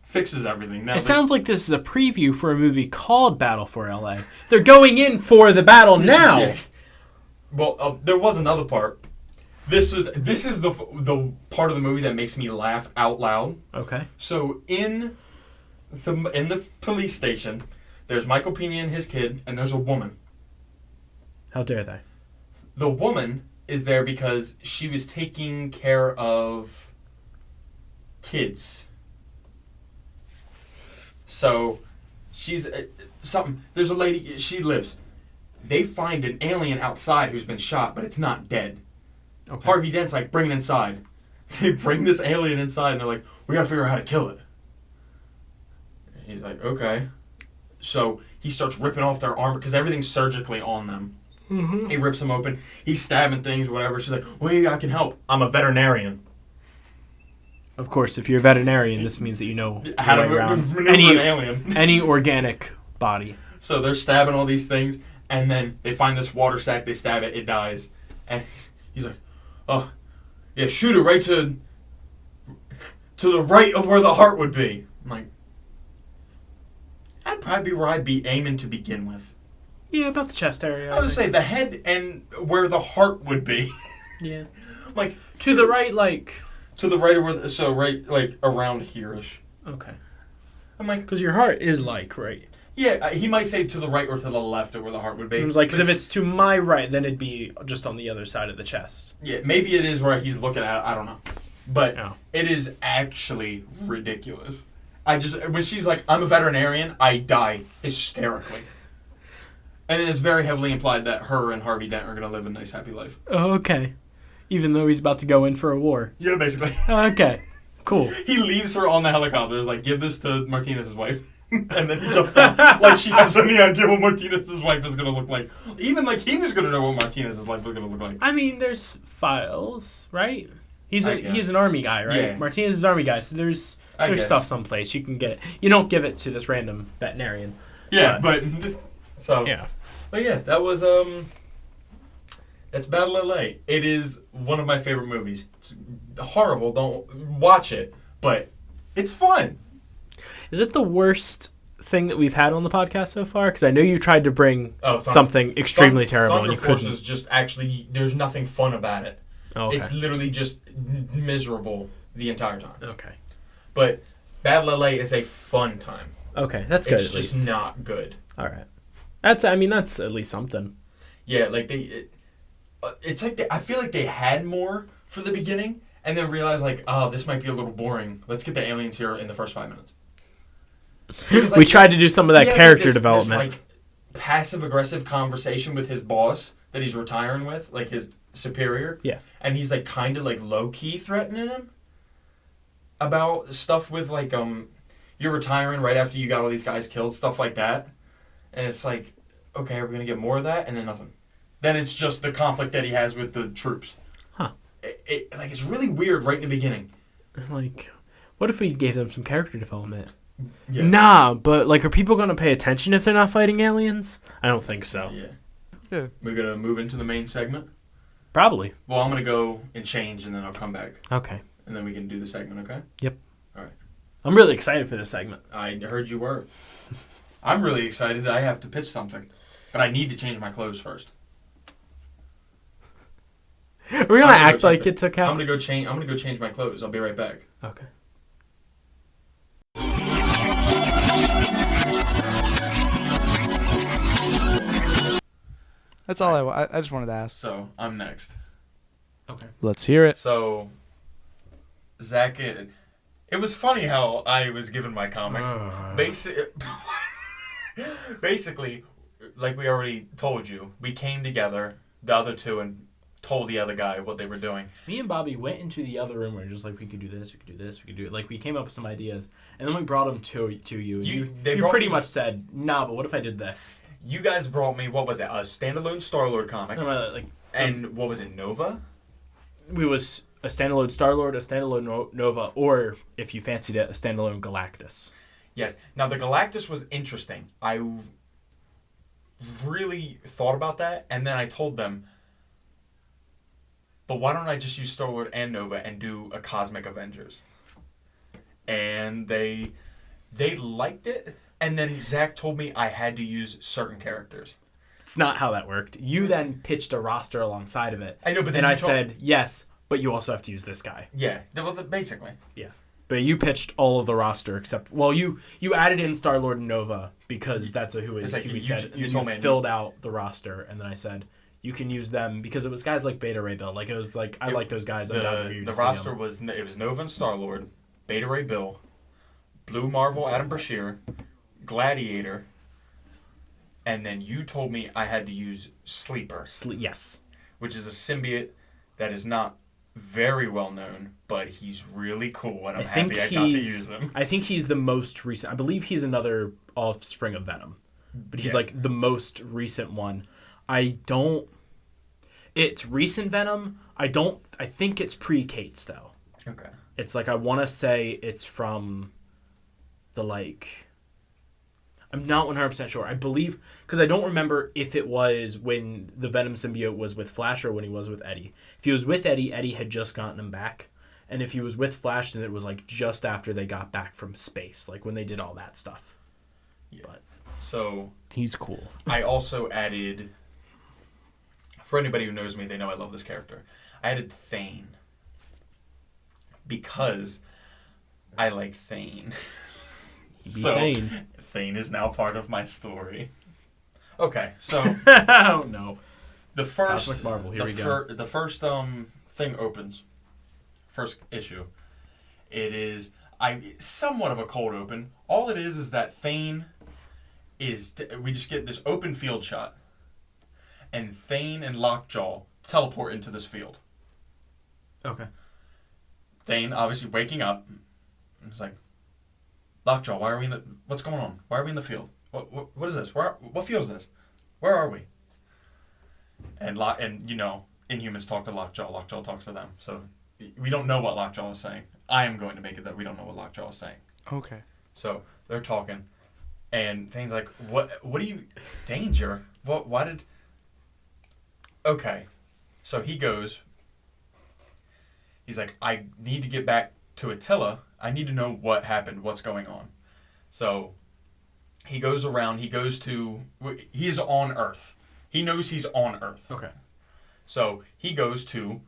fixes everything. Now, sounds like this is a preview for a movie called Battle for L.A. They're going in for the battle now. Yeah. Well, there was another part. This is the part of the movie that makes me laugh out loud. Okay. So in the police station, there's Michael Pena and his kid, and there's a woman. How dare they? The woman is there because she was taking care of kids. So she's something. There's a lady. She lives. They find an alien outside who's been shot, but it's not dead. Okay. Harvey Dent's like, bring it inside. They bring this alien inside, and they're like, we gotta figure out how to kill it. And he's like, okay. So he starts ripping off their armor because everything's surgically on them. Mm-hmm. He rips them open. He's stabbing things, whatever. She's like, well, maybe I can help. I'm a veterinarian. Of course, if you're a veterinarian, this means that you know how to maneuver an alien. Any organic body. So they're stabbing all these things, and then they find this water sack. They stab it. It dies. And he's like, oh, yeah, shoot it right to the right of where the heart would be. I'm like, that'd probably be where I'd be aiming to begin with. Yeah, about the chest area. I would say the head and where the heart would be. Yeah. Like, to the right, like... To the right of where... So, right, like, around here-ish. Okay. I'm like... Because your heart is, like, right. Yeah, he might say to the right or to the left of where the heart would be. It was like, because if it's to my right, then it'd be just on the other side of the chest. Yeah, maybe it is where he's looking at it. I don't know. But It is actually ridiculous. When she's like, I'm a veterinarian, I die hysterically. And then it's very heavily implied that her and Harvey Dent are going to live a nice, happy life. Oh, okay. Even though he's about to go in for a war. Yeah, basically. Okay. Cool. He leaves her on the helicopter. He's like, give this to Martinez's wife. And then he jumps down like she has any idea what Martinez's wife is going to look like. Even like he was going to know what Martinez's life was going to look like. I mean, there's files, right? He's an army guy, right? Yeah. Martinez is an army guy, so there's stuff someplace. You can get it. You don't give it to this random veterinarian. Yeah, but so... Yeah. But yeah, that was, it's Battle LA. It is one of my favorite movies. It's horrible, don't watch it, but it's fun. Is it the worst thing that we've had on the podcast so far? Because I know you tried to bring something extremely terrible and you couldn't. Thunder Force is just actually, there's nothing fun about it. Okay. It's literally just miserable the entire time. Okay. But Battle LA is a fun time. Okay, that's good. It's just not good. All right. That's at least something. Yeah, like it's like I feel like they had more for the beginning, and then realized like, oh, this might be a little boring. Let's get the aliens here in the first 5 minutes. We tried to do some of that character development. This, like, passive-aggressive conversation with his boss that he's retiring with, like his superior. Yeah. And he's like kind of like low-key threatening him about stuff with like you're retiring right after you got all these guys killed, stuff like that. And it's like, okay, are we gonna get more of that? And then nothing. Then it's just the conflict that he has with the troops. Huh. It's really weird right in the beginning. Like, what if we gave them some character development? Yeah. Nah, but like, are people gonna pay attention if they're not fighting aliens? I don't think so. Yeah. We're gonna move into the main segment. Probably. Well, I'm gonna go and change, and then I'll come back, Okay. and then we can do the segment. Okay? Yep. All right. I'm really excited for this segment. I heard you were. I'm really excited. I have to pitch something, but I need to change my clothes first. We're gonna act like it took out. I'm gonna go change my clothes. I'll be right back. Okay. That's all I just wanted to ask. So I'm next. Okay. Let's hear it. So Zach, it was funny how I was given my comic. Basically, like we already told you, we came together, the other two, and told the other guy what they were doing. Me and Bobby went into the other room where just like, we could do this, we could do this, we could do it. Like, we came up with some ideas, and then we brought them to you. You pretty much said, nah, but what if I did this? You guys brought me, what was it, a standalone Star-Lord comic. And what was it, Nova? It was a standalone Star-Lord, a standalone Nova, or, if you fancied it, a standalone Galactus. Yes. Now, the Galactus was interesting. I really thought about that, and then I told them, but why don't I just use Star-Lord and Nova and do a Cosmic Avengers? And they liked it, and then Zach told me I had to use certain characters. It's not how that worked. You then pitched a roster alongside of it. I know, but then I said, yes, but you also have to use this guy. Yeah, well, basically. Yeah. But you pitched all of the roster except... Well, you added in Star-Lord and Nova because that's who we said. You told me filled out the roster, and then I said... You can use them because it was guys like Beta Ray Bill. Like, it was like, I like those guys. The roster was Nova and Star-Lord, Beta Ray Bill, Blue Marvel Adam Brashear, Gladiator, and then you told me I had to use Sleeper. Yes. Which is a symbiote that is not very well known, but he's really cool, and I'm happy I got to use him. I think he's the most recent. I believe he's another offspring of Venom, but he's like the most recent one. It's recent Venom. I think it's pre-Kate's, though. Okay. It's like, I want to say it's from the, I'm not 100% sure. I believe, because I don't remember if it was when the Venom symbiote was with Flash or when he was with Eddie. If he was with Eddie, Eddie had just gotten him back. And if he was with Flash, then it was, just after they got back from space, when they did all that stuff. Yeah. But so... He's cool. I also added... For anybody who knows me, they know I love this character. I added Thane. Because I like Thane. Thane is now part of my story. Okay, so... Oh, no. The first... Cosmic Marvel, here we go. The first thing opens. First issue. It is... somewhat of a cold open. All it is that Thane is... We just get this open field shot. And Thane and Lockjaw teleport into this field. Okay. Thane obviously waking up. It's like, Lockjaw, why are we in the... What's going on? Why are we in the field? What is this? What field is this? Where are we? And Inhumans talk to Lockjaw. Lockjaw talks to them. So we don't know what Lockjaw is saying. I am going to make it that we don't know what Lockjaw is saying. Okay. So they're talking. And Thane's like, what do you... Danger? Why did... Okay, so he goes, he's like, I need to get back to Attila. I need to know what happened, what's going on. So he goes around, he is on Earth. He knows he's on Earth. Okay. So he goes to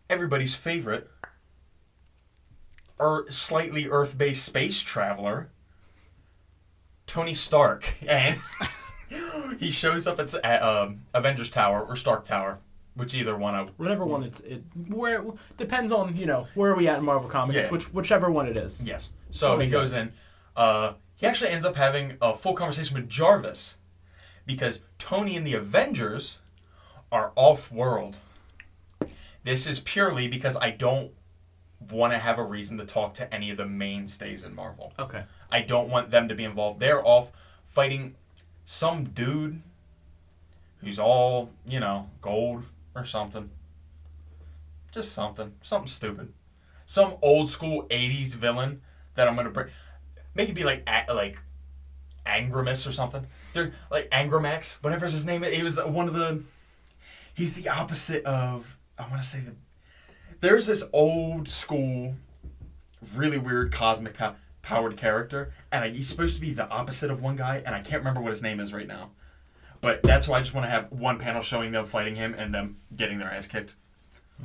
everybody's favorite, slightly Earth-based space traveler, Tony Stark. And... He shows up at Avengers Tower or Stark Tower, which either one of... Whatever one where depends on, where are we at in Marvel Comics, whichever one it is. Yes. So he goes in, he actually ends up having a full conversation with Jarvis because Tony and the Avengers are off-world. This is purely because I don't want to have a reason to talk to any of the mainstays in Marvel. Okay. I don't want them to be involved. They're off fighting some dude who's all, gold or something. Just something. Something stupid. Some old school 80s villain that I'm going to bring. Make it be like Angramus or something. They're like Angramax, whatever his name is. He was one of the... He's the opposite of... I want to say there's this old school, really weird cosmic powered character, and he's supposed to be the opposite of one guy, and I can't remember what his name is right now. But that's why I just want to have one panel showing them fighting him and them getting their ass kicked.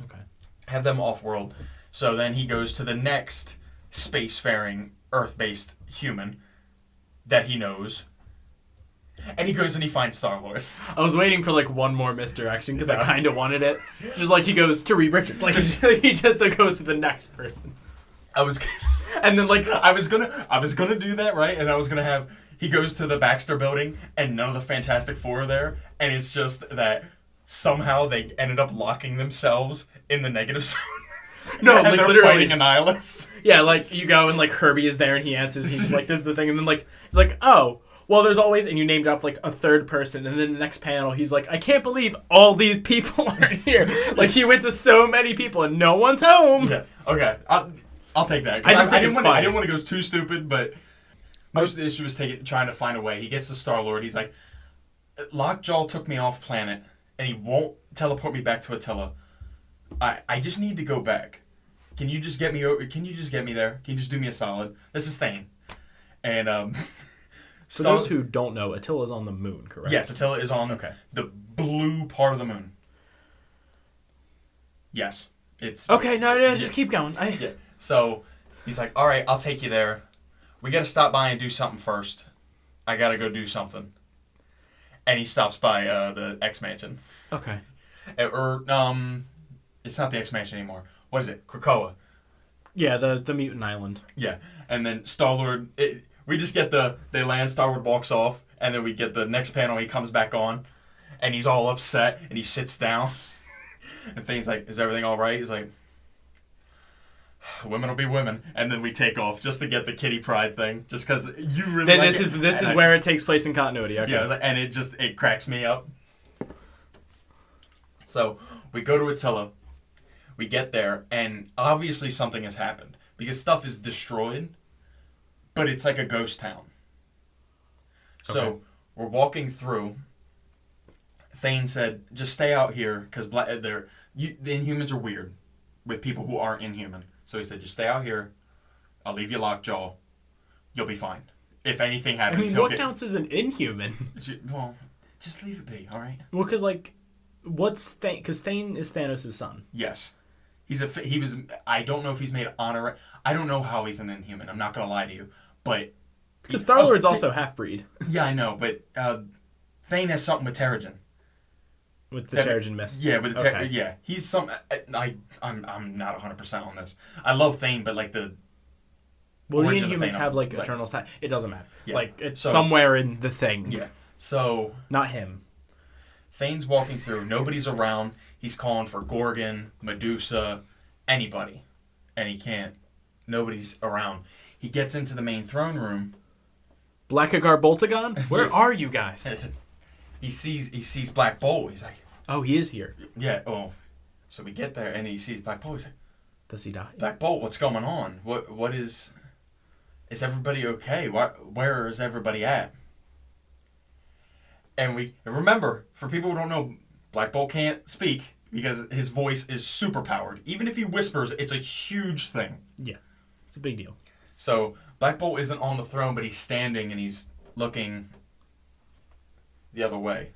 Okay. Have them off-world. So then he goes to the next spacefaring, Earth-based human that he knows. And he goes and he finds Star-Lord. I was waiting for one more misdirection because I kind of wanted it. Just he goes to Reed Richards. He just goes to the next person. And then I was gonna do that, right? And I was gonna have he goes to the Baxter building and none of the Fantastic Four are there, and it's just that somehow they ended up locking themselves in the negative zone. No, and they're literally fighting a nihilist. Yeah, you go and Herbie is there and he answers. And he's just this is the thing, and then he's like, oh. Well, there's always, and you named up a third person, and then the next panel, he's like, I can't believe all these people are here. He went to so many people, and no one's home. Yeah, okay, I'll take that. I didn't want to go too stupid, but most of the issue was trying to find a way. He gets to Star-Lord. He's like, Lockjaw took me off planet, and he won't teleport me back to Attila. I just need to go back. Can you just get me over? Can you just get me there? Can you just do me a solid? This is Thane, and For those who don't know, Attila's on the moon, correct? Yes, Attila is on the blue part of the moon. Yes. It's okay, no, just keep going. Yeah. So he's like, all right, I'll take you there. We got to stop by and do something first. I got to go do something. And he stops by the X-Mansion. Okay. It's not the X-Mansion anymore. What is it? Krakoa. Yeah, the mutant island. Yeah. And then Star-Lord... We just get they land, Star-Lord walks off, and then we get the next panel, he comes back on, and he's all upset, and he sits down. And Thane's like, is everything all right? He's like, women will be women. And then we take off just to get the kitty pride thing, just because you really this is where it takes place in continuity. Okay. Yeah, and it cracks me up. So we go to Attila, we get there, and obviously something has happened, because stuff is destroyed. But it's like a ghost town. So we're walking through. Thane said, just stay out here, because the Inhumans are weird with people who aren't Inhuman. So he said, just stay out here. I'll leave you Lockjaw. You'll be fine. If anything happens, what counts as an Inhuman? Well, just leave it be, all right? Well, because what's Thane? Because Thane is Thanos' son. Yes. He was. I don't know if he's made honor. I don't know how he's an Inhuman. I'm not going to lie to you. But because Star-Lord's also half-breed. Yeah, I know, but Thane has something with Terrigen. With the Terrigen Mist. Yeah, with the yeah. He's some. I'm not 100% on this. I love Thane, but the. Well, the Inhumans have eternal time. It doesn't matter. Yeah. It's somewhere in the thing. Yeah. So. Not him. Thane's walking through. Nobody's around. He's calling for Gorgon, Medusa, anybody, and he can't. Nobody's around. He gets into the main throne room. Blackagar Boltagon? Where are you guys? He sees Black Bolt. He's like, oh, he is here. Yeah. Oh, so we get there and he sees Black Bolt. He's like, does he die? Black Bolt, what's going on? What is? Is everybody okay? Where is everybody at? And we remember, for people who don't know, Black Bolt can't speak because his voice is super powered. Even if he whispers, it's a huge thing. Yeah, it's a big deal. So Black Bolt isn't on the throne, but he's standing and he's looking the other way.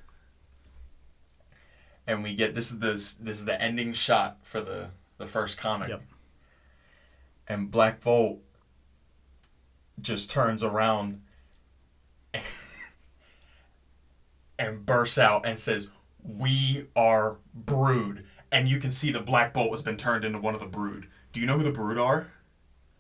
And we get this is the ending shot for the first comic. Yep. And Black Bolt just turns around and bursts out and says, "We are Brood." And you can see the Black Bolt has been turned into one of the Brood. Do you know who the Brood are?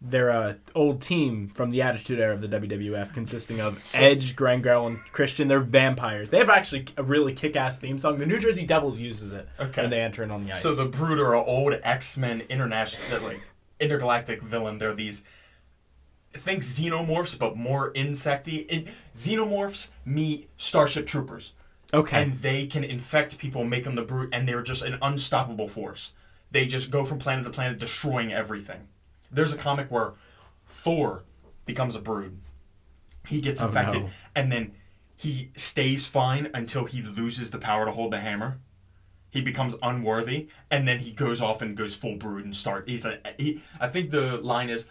They're old team from the Attitude Era of the WWF, consisting of Edge, Gangrel, and Christian. They're vampires. They have actually a really kick-ass theme song. The New Jersey Devils uses it when they enter in on the ice. So the Brood are an old X-Men international, like intergalactic villain. They're these, think xenomorphs, but more insecty. Xenomorphs meet Starship Troopers. Okay. And they can infect people, make them the Brood, and they're just an unstoppable force. They just go from planet to planet, destroying everything. There's a comic where Thor becomes a Brood. He gets infected, and then he stays fine until he loses the power to hold the hammer. He becomes unworthy, and then he goes off and goes full Brood and I think the line is,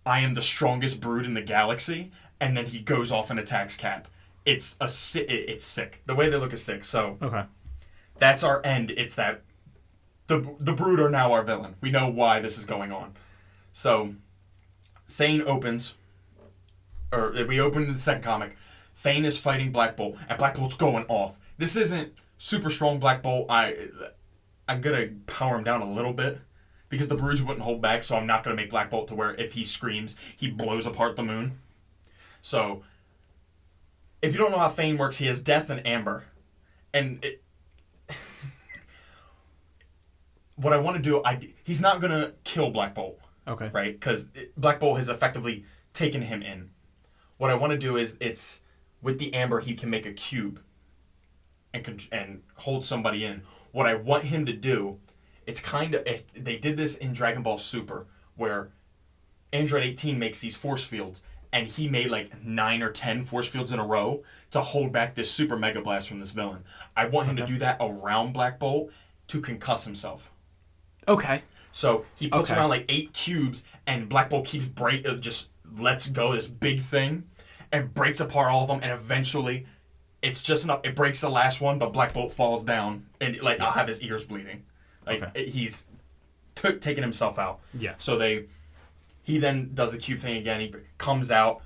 "I am the strongest Brood in the galaxy," and then he goes off and attacks Cap. It's sick. The way they look is sick. So that's our end. It's that the Brood are now our villain. We know why this is going on. So, Thane opens, or we open in the second comic. Thane is fighting Black Bolt, and Black Bolt's going off. This isn't super strong Black Bolt. I'm gonna power him down a little bit because the Broods wouldn't hold back. So I'm not gonna make Black Bolt to where if he screams, he blows apart the moon. So, if you don't know how Thane works, he has Death and Amber, and what I want to do, he's not gonna kill Black Bolt. Okay. Right? Because Black Bolt has effectively taken him in. What I want to do is, it's with the Amber, he can make a cube and hold somebody in. What I want him to do, it's kind of, they did this in Dragon Ball Super, where Android 18 makes these force fields, and he made like 9 or 10 force fields in a row to hold back this super mega blast from this villain. I want him to do that around Black Bolt to concuss himself. Okay. So he puts around like 8 cubes, and Black Bolt keeps just lets go this big thing, and breaks apart all of them, and eventually, it's just enough. It breaks the last one, but Black Bolt falls down, and I'll have his ears bleeding, he's taking himself out. Yeah. So he then does the cube thing again. He comes out.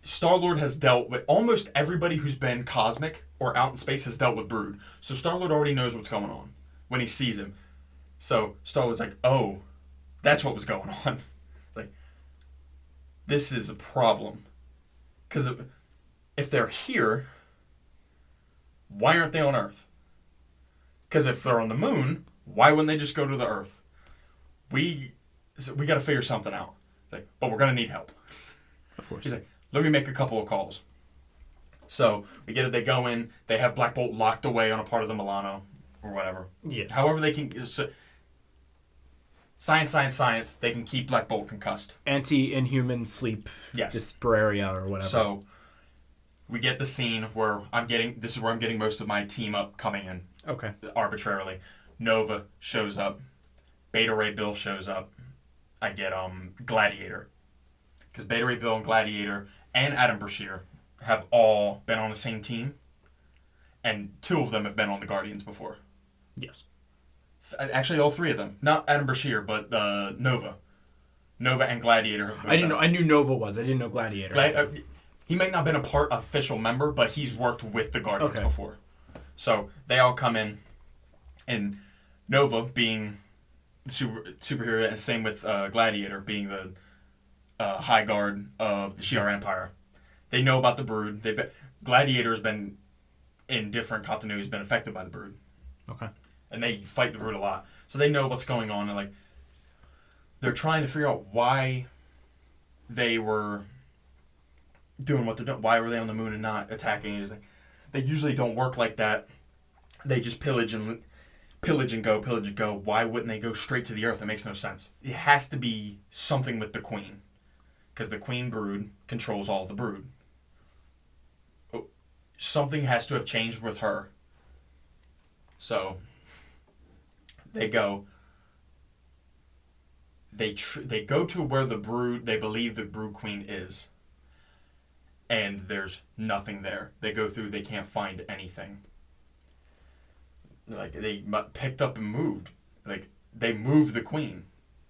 Star-Lord has dealt with almost everybody who's been cosmic or out in space has dealt with Brood. So Star-Lord already knows what's going on when he sees him. So Star-Lord's like, oh, that's what was going on. It's like, this is a problem. Because if they're here, why aren't they on Earth? Because if they're on the moon, why wouldn't they just go to the Earth? We got to figure something out. It's like, but we're going to need help. Of course. He's like, let me make a couple of calls. So we get it. They go in. They have Black Bolt locked away on a part of the Milano or whatever. Yeah. However they can... Science. They can keep Black Bolt concussed. Anti-inhuman sleep. Yes. Dyspraria or whatever. So we get the scene where this is where I'm getting most of my team up coming in. Okay. Arbitrarily. Nova shows up. Beta Ray Bill shows up. I get Gladiator. Because Beta Ray Bill and Gladiator and Adam Brashear have all been on the same team. And 2 of them have been on the Guardians before. Yes. Actually, all 3 of them. Not Adam Brashear, but Nova. Nova and Gladiator. I knew Nova was. I didn't know Gladiator. He may not have been a official member, but he's worked with the Guardians before. So they all come in, and Nova being superhero, and same with Gladiator being the high guard of the Shi'ar Empire. They know about the Brood. Gladiator has been in different continuities, been affected by the Brood. Okay. And they fight the Brood a lot. So they know what's going on. And they're trying to figure out why they were doing what they're doing. Why were they on the moon and not attacking? They usually don't work like that. They just pillage and go. Why wouldn't they go straight to the Earth? It makes no sense. It has to be something with the Queen. Because the Queen Brood controls all the Brood. Something has to have changed with her. So... They go to where the Brood, they believe the Brood Queen is. And there's nothing there. They go through, they can't find anything. They picked up and moved. They moved the Queen.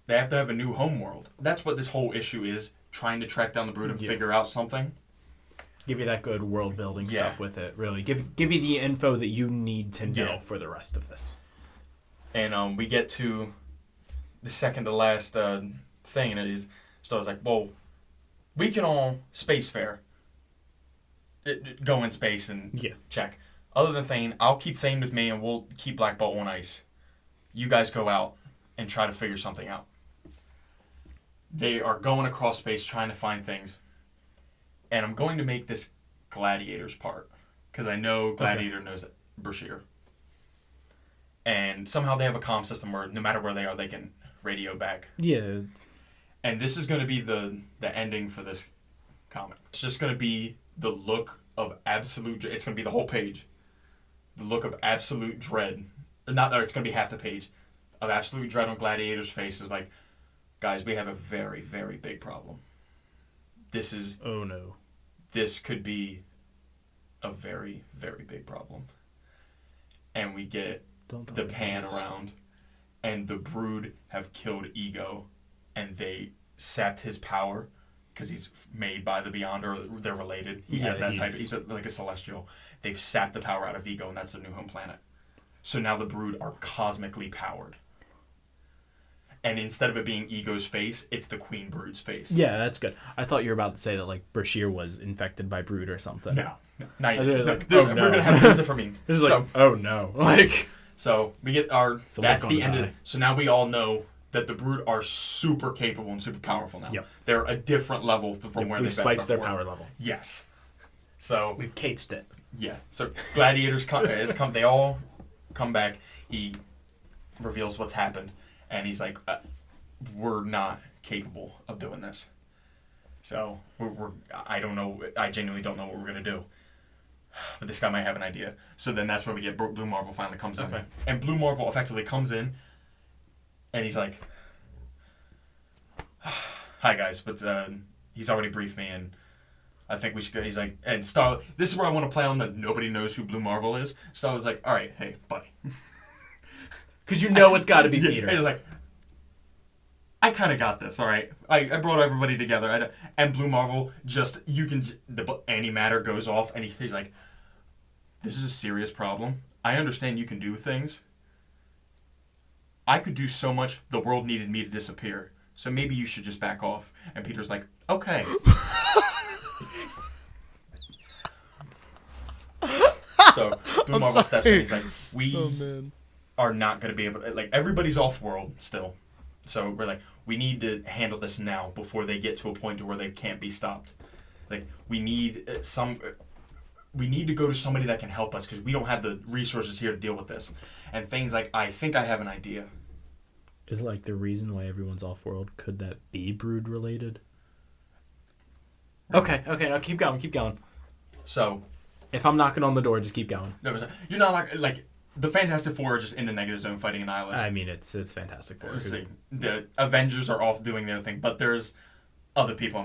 They have to have a new homeworld. That's what this whole issue is, trying to track down the Brood and figure out something. Give you that good world building stuff with it, really. Give you the info that you need to know for the rest of this. And we get to the second to last thing, and it is So I was like, well, we can all spacefarer. Go in space and check. Other than Thane, I'll keep Thane with me and we'll keep Black Bolt on ice. You guys go out and try to figure something out. They are going across space trying to find things. And I'm going to make this Gladiator's part. Because I know Gladiator knows Brashear. And somehow they have a comm system where no matter where they are, they can radio back. Yeah. And this is going to be the ending for this comic. It's just going to be the look of absolute... It's going to be the whole page. The look of absolute dread. Or it's going to be half the page. Of absolute dread on Gladiator's face is like, guys, we have a very, very big problem. This is... Oh, no. This could be a very, very big problem. And we get the pan around. And the Brood have killed Ego. And they sapped his power. Because he's made by the Beyond, or they're related. He has that type. He's like a Celestial. They've sapped the power out of Ego, and that's their new home planet. So now the Brood are cosmically powered. And instead of it being Ego's face, it's the Queen Brood's face. Yeah, that's good. I thought you were about to say that like Brashear was infected by Brood or something. No. Not even. Like, we're going to have those different means. This is like, oh no. Like, so we get our... that's the end of it. So now we all know that the Brood are super capable and super powerful now. Yep. They're a different level from where they've been spiked before. their power level. Yes. So... We've catesed it. Yeah. So Gladiators come. They all come back. He reveals what's happened. And he's like, we're not capable of doing this. So I don't know. I genuinely don't know what we're going to do. But this guy might have an idea. So then that's where we get Blue Marvel finally comes in. And Blue Marvel effectively comes in. And he's like, hi guys, but he's already briefed me and I think we should go. He's like, and Star, this is where I want to play on the nobody knows who Blue Marvel is. Star was like, all right, hey, buddy. Because you know it's got to be Peter. And he's like, I kind of got this, all right? I brought everybody together. And Blue Marvel just, the antimatter goes off and he's like, this is a serious problem. I understand you can do things. I could do so much, the world needed me to disappear. So maybe you should just back off. And Peter's like, okay. So Blue Marvel steps in. He's like, we are not going to be able to... Like, everybody's off-world still. So we're like, we need to handle this now before they get to a point where they can't be stopped. Like, we need to go to somebody that can help us because we don't have the resources here to deal with this. And things like, I think I have an idea. Is like the reason why everyone's off-world, could that be Brood related? Okay, now keep going. So... If I'm knocking on the door, just keep going. No, you're not like the Fantastic Four are just in the negative zone fighting an Annihilus. I mean, it's Fantastic Four. The Avengers are off doing their thing, but there's other people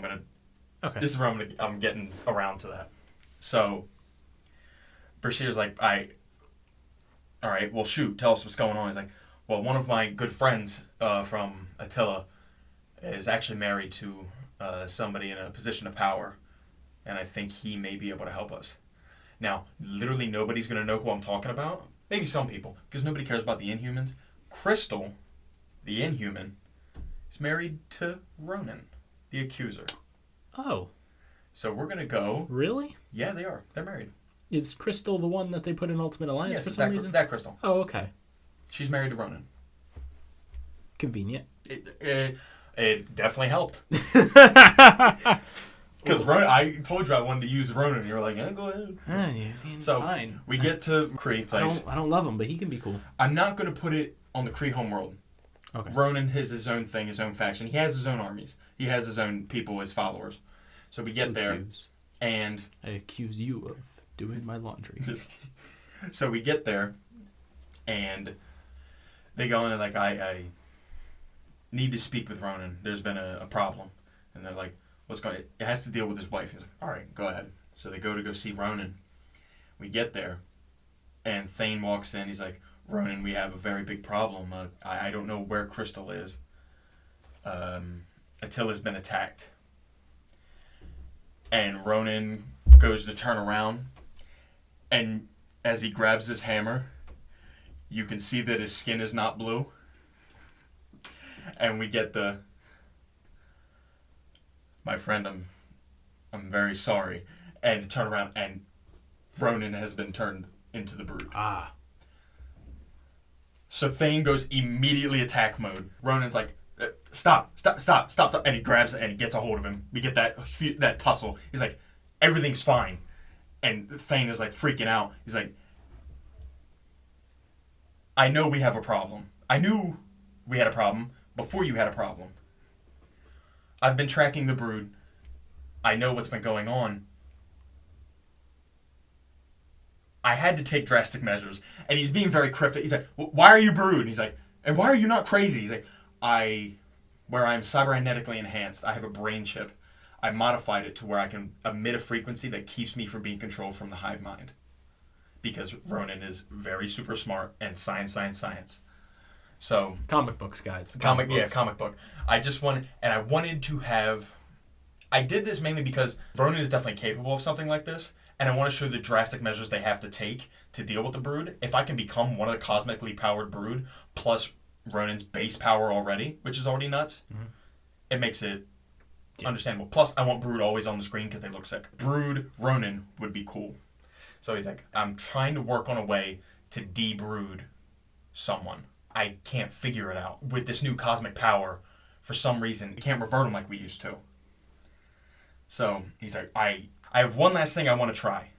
Okay. This is where I'm getting around to that. So, Brashear's like, all right, well, shoot, tell us what's going on. He's like, well, one of my good friends from Attila is actually married to somebody in a position of power, and I think he may be able to help us. Now, literally nobody's going to know who I'm talking about. Maybe some people, because nobody cares about the Inhumans. Crystal, the Inhuman, is married to Ronan, the Accuser. Oh. So we're going to go... Really? Yeah, they are. They're married. Is Crystal the one that they put in Ultimate Alliance for some reason? That Crystal. Oh, okay. She's married to Ronan. Convenient. It definitely helped. Because I told you I wanted to use Ronan, and you were like, yeah, go ahead. So fine. We get to Kree place. I don't love him, but he can be cool. I'm not going to put it on the Kree homeworld. Okay. Ronan has his own thing, his own faction. He has his own armies. He has his own people, his followers. So we get there, and... I accuse you of doing my laundry. So we get there, and they go in and like, I need to speak with Ronan. There's been a problem. And they're like, it has to deal with his wife. He's like, all right, go ahead. So they go see Ronan. We get there, and Thane walks in. He's like, Ronan, we have a very big problem. I don't know where Crystal is. Attila's been attacked. And Ronan goes to turn around, and as he grabs his hammer, you can see that his skin is not blue. And we get the... my friend, I'm very sorry. And turn around, and Ronan has been turned into the Brood. Ah. So Thane goes immediately attack mode. Ronan's like, stop, and he grabs it and he gets a hold of him. We get that tussle. He's like, everything's fine. And Thane is like freaking out. He's like, I know we have a problem. I knew we had a problem before you had a problem. I've been tracking the Brood. I know what's been going on. I had to take drastic measures. And he's being very cryptic. He's like, why are you Brood? And he's like, and why are you not crazy? He's like, where I'm cybernetically enhanced, I have a brain chip. I modified it to where I can emit a frequency that keeps me from being controlled from the hive mind. Because Ronan is very super smart and science. So comic books, guys. Comic book. I did this mainly because Ronan is definitely capable of something like this, and I want to show the drastic measures they have to take to deal with the Brood. If I can become one of the cosmically powered Brood, plus Ronan's base power already, which is already nuts, it makes it understandable. Plus, I want Brood always on the screen because they look sick. Brood Ronan would be cool. So he's like, I'm trying to work on a way to de-Brood someone. I can't figure it out. With this new cosmic power, for some reason, we can't revert them like we used to. So he's like, I have one last thing I want to try.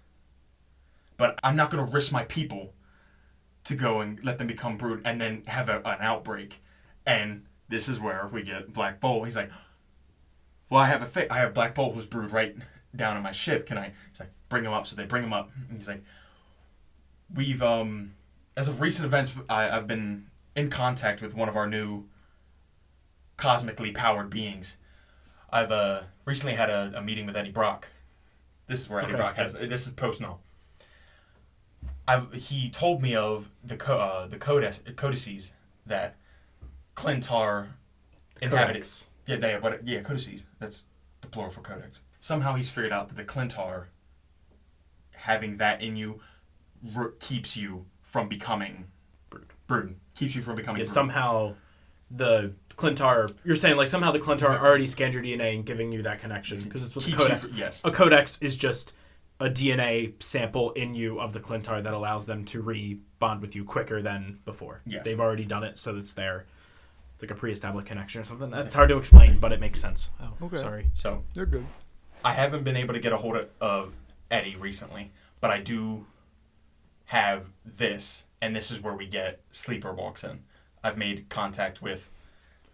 But I'm not going to risk my people to go and let them become Brood and then have an outbreak. And this is where we get Black Bolt. He's like, well, I have Black Bolt who's Brood right down in my ship. Can I? He's like, bring him up. So they bring him up. And he's like, we've, as of recent events, I've been in contact with one of our new cosmically powered beings. I've recently had a meeting with Eddie Brock. This is where Eddie Brock has. This is post-null. He told me of the codices that Clintar inhabited. Yeah, codices. That's the plural for codex. Somehow he's figured out that the Clintar, having that in you, keeps you from becoming Brood. Keeps you from becoming Brood. Somehow the Clintar... You're saying, like, somehow the Clintar already scanned your DNA and giving you that connection. Because it's what the codex... Yes. A codex is just a DNA sample in you of the Clintar that allows them to re-bond with you quicker than before. Yes. They've already done it, so it's there. Like a pre-established connection or something. That's hard to explain, but it makes sense. Oh, okay. Sorry. So... You're good. I haven't been able to get a hold of Eddie recently, but I do have this, and this is where we get Sleeper walks in. I've made contact with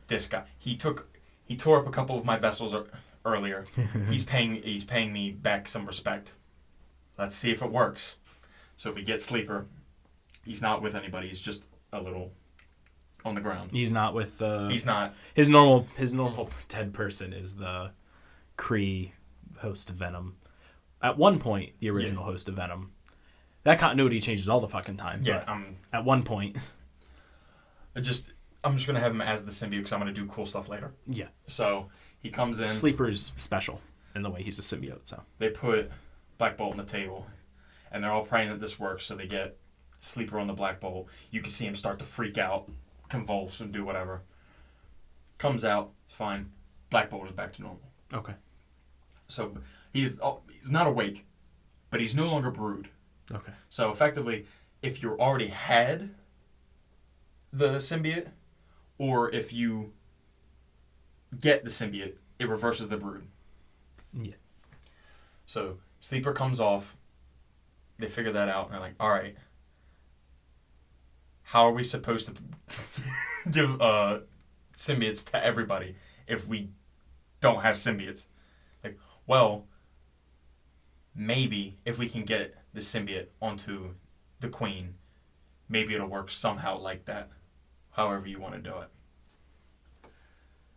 this guy. He tore up a couple of my vessels earlier. He's paying me back some respect. Let's see if it works. So we get Sleeper. He's not with anybody. He's just a little on the ground. He's not with He's not. His normal dead person is the Kree host of Venom. At one point, the original host of Venom. That continuity changes all the fucking time. Yeah. At one point. I'm just going to have him as the symbiote because I'm going to do cool stuff later. Yeah. So he comes in. Sleeper's special in the way he's a symbiote. So they put Black Bolt on the table, and they're all praying that this works. So they get Sleeper on the Black Bolt. You can see him start to freak out, convulse, and do whatever. Comes out, it's fine. Black Bolt is back to normal. Okay. So he's not awake, but he's no longer Brood. Okay. So effectively, if you already had the symbiote, or if you get the symbiote, it reverses the Brood. Yeah. So Sleeper comes off. They figure that out, and they're like, all right, how are we supposed to give symbiotes to everybody if we don't have symbiotes? Like, well, maybe if we can get the symbiote onto the Queen, maybe it'll work somehow like that, however you want to do it.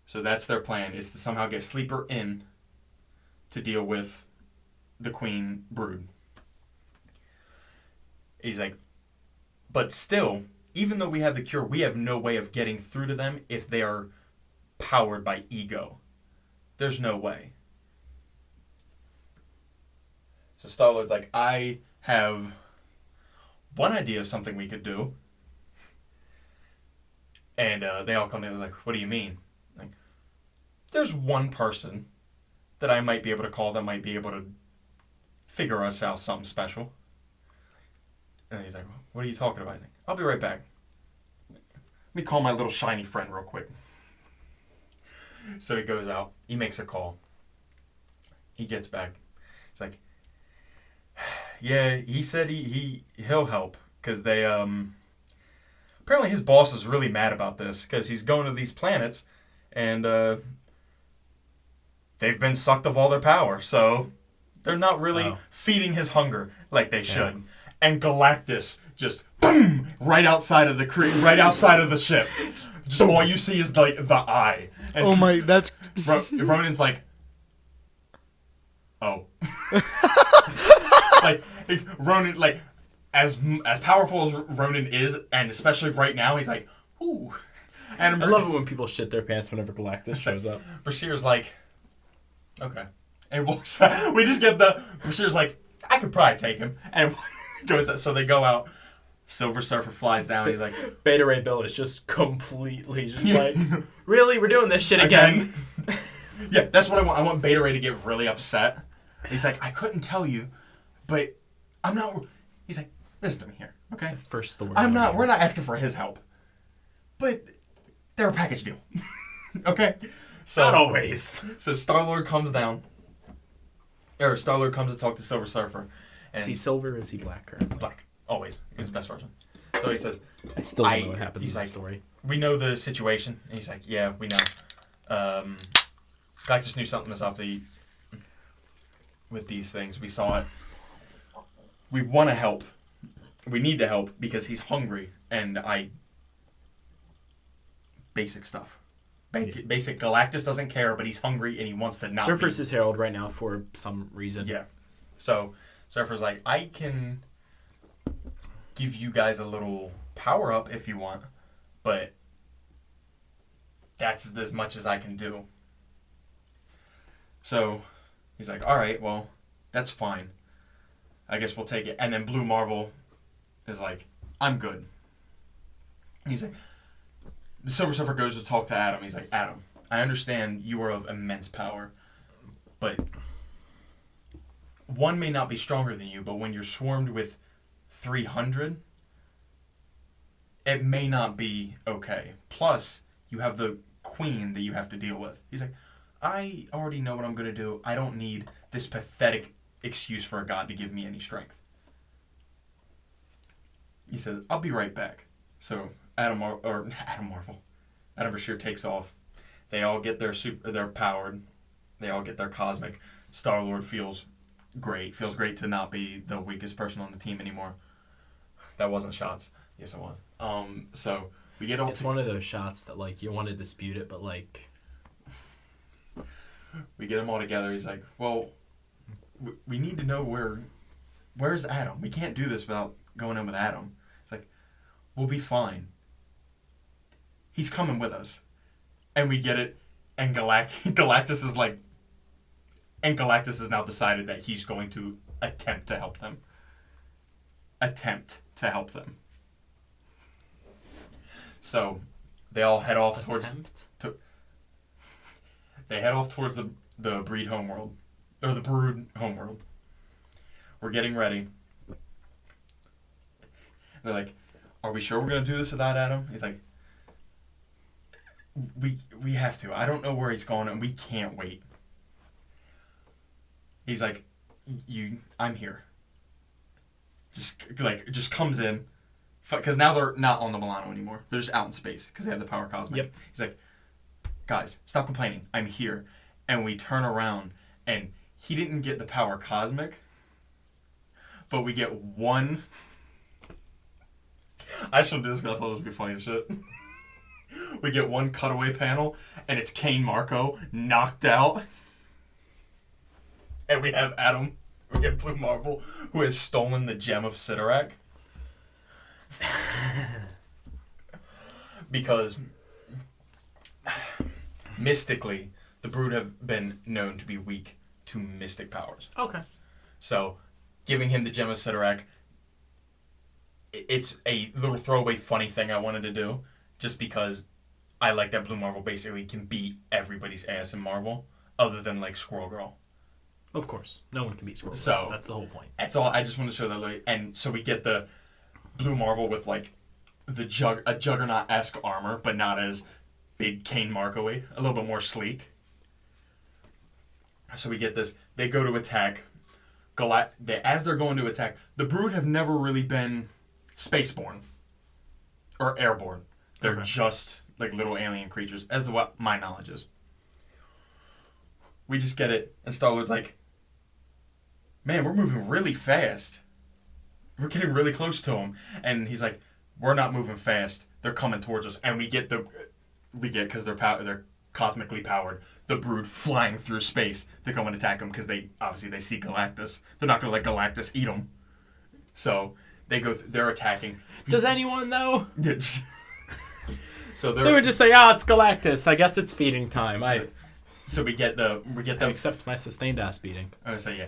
So that's their plan, is to somehow get Sleeper in to deal with the Queen Brood. He's like, but still, even though we have the cure, we have no way of getting through to them if they are powered by ego. There's no way. So Star-Lord's like, I have one idea of something we could do. And they all come in like, what do you mean? Like, there's one person that I might be able to call that might be able to figure us out something special. And he's like, what are you talking about? I'll be right back. Let me call my little shiny friend real quick. So he goes out. He makes a call. He gets back. He's like, yeah, he said he'll help. Because they, apparently his boss is really mad about this. Because he's going to these planets. And, they've been sucked of all their power. So they're not really feeding his hunger like they should. Yeah. And Galactus just boom right outside of the ship. Just all you see is like the eye. And that's Ronan's like, oh, like Ronan, like as powerful as Ronan is, and especially right now, he's like, ooh. And I love it when people shit their pants whenever Galactus shows up. Bashir's like, okay, and walks out. We just get Bashir's like, I could probably take him, and goes. So they go out. Silver Surfer flies down. He's like, Beta Ray Bill is just completely just like, really, we're doing this shit again. Yeah, that's what I want. I want Beta Ray to get really upset. He's like, I couldn't tell you, but I'm not. He's like, listen to me here, okay? First the word. I'm not. We're not asking for his help, but they're a package deal, okay? So not always. So Star-Lord comes down, or Star-Lord comes to talk to Silver Surfer. And is he silver or is he black currently? Black. Always. He's the best version. So he says, I still don't know what happens in the story. We know the situation. And he's like, yeah, we know. Galactus knew something was up with these things. We saw it. We want to help. We need to help because he's hungry. And basic stuff. Basic Galactus doesn't care, but he's hungry and he wants to not Surfer's his herald right now for some reason. Yeah. So Surfer's like, I can give you guys a little power up if you want, but that's as much as I can do. So he's like, all right, well, that's fine. I guess we'll take it. And then Blue Marvel is like, I'm good. And he's like, the Silver Surfer goes to talk to Adam. He's like, Adam, I understand you are of immense power, but one may not be stronger than you, but when you're swarmed with 300, it may not be okay. Plus, you have the queen that you have to deal with. He's like, I already know what I'm going to do. I don't need this pathetic excuse for a god to give me any strength. He says, I'll be right back. So Adam Bashir takes off. They all get they're powered. They all get their cosmic. Star-Lord feels great to not be the weakest person on the team anymore. That wasn't shots. Yes, it was. So we get all. It's one of those shots that like you want to dispute it, but like we get them all together. He's like, well, we need to know where's Adam. We can't do this without going in with Adam. It's like, we'll be fine. He's coming with us, and we get it. And Galactus is like. And Galactus has now decided that he's going to attempt to help them. So they all head off towards the Breed homeworld. Or the Brood homeworld. We're getting ready. They're like, are we sure we're going to do this without Adam? He's like, we have to. I don't know where he's going and we can't wait. He's like, I'm here. Just comes in. Because now they're not on the Milano anymore. They're just out in space because they have the power cosmic. Yep. He's like, guys, stop complaining. I'm here. And we turn around and he didn't get the power cosmic. But we get one. I shouldn't do this because I thought it would be funny as shit. We get one cutaway panel and it's Kane Marco knocked out. And we have Adam, we have Blue Marvel, who has stolen the gem of Sidorak. Because mystically, the Brood have been known to be weak to mystic powers. Okay. So, giving him the gem of Sidorak, it's a little throwaway funny thing I wanted to do, just because I like that Blue Marvel basically can beat everybody's ass in Marvel. other than like Squirrel Girl. Of course, no one can beat Squirrel. So that's the whole point. That's all. I just want to show that, like, and so we get the Blue Marvel with like a Juggernaut-esque armor, but not as big Kane Marco-y, a little bit more sleek. So we get this. They go to attack. As they're going to attack, the Brood have never really been spaceborne or airborne. They're just like little alien creatures, as to what my knowledge is. We just get it, and Star-Lord's like, man, we're moving really fast. We're getting really close to them. And he's like, we're not moving fast. They're coming towards us. And we get, because they're cosmically powered, the Brood flying through space to come and attack them, because they see Galactus. They're not going to let Galactus eat them. So they're attacking. Does anyone know? So they would just say, it's Galactus. I guess it's feeding time. So we get them. I accept my sustained ass beating. I would say, yeah.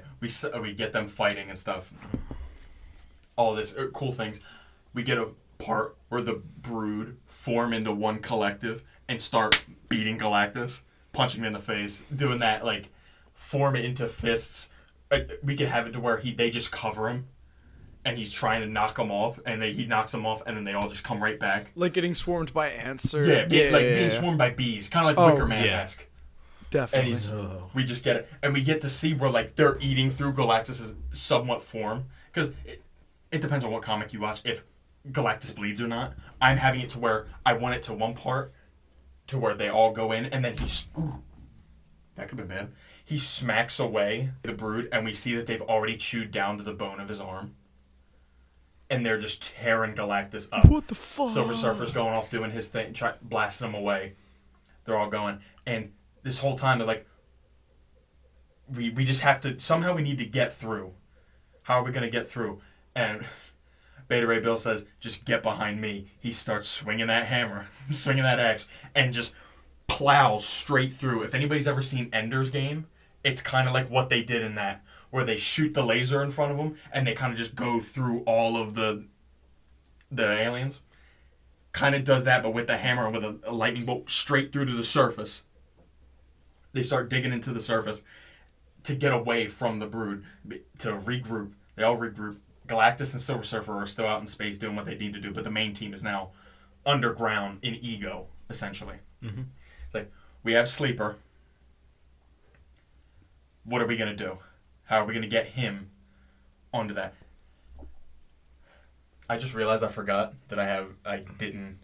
We get them fighting and stuff. All this cool things. We get a part where the Brood form into one collective and start beating Galactus, punching him in the face, doing that, like, form it into fists. We could have it to where they just cover him, and he's trying to knock them off, and he knocks them off, and then they all just come right back. Like getting swarmed by ants, or being swarmed by bees, kind of like Wicker Man-esque. Definitely. And we just get it, and we get to see where like they're eating through Galactus's somewhat form, because it depends on what comic you watch if Galactus bleeds or not. I'm having it to where I want it to one part to where they all go in, and then that could be bad. He smacks away the Brood, and we see that they've already chewed down to the bone of his arm, and they're just tearing Galactus up. What the fuck? Silver Surfer's going off doing his thing, blasting them away. They're all going, and this whole time they're like, we just have to, somehow we need to get through. How are we going to get through? And Beta Ray Bill says, just get behind me. He starts swinging that hammer, swinging that axe, and just plows straight through. If anybody's ever seen Ender's Game, it's kind of like what they did in that, where they shoot the laser in front of them, and they kind of just go through all of the aliens. Kind of does that, but with the hammer and with a lightning bolt straight through to the surface. They start digging into the surface to get away from the Brood, to regroup. They all regroup. Galactus and Silver Surfer are still out in space doing what they need to do, but the main team is now underground in Ego, essentially. Mm-hmm. It's like, we have Sleeper. What are we going to do? How are we going to get him onto that? I just realized I forgot that I didn't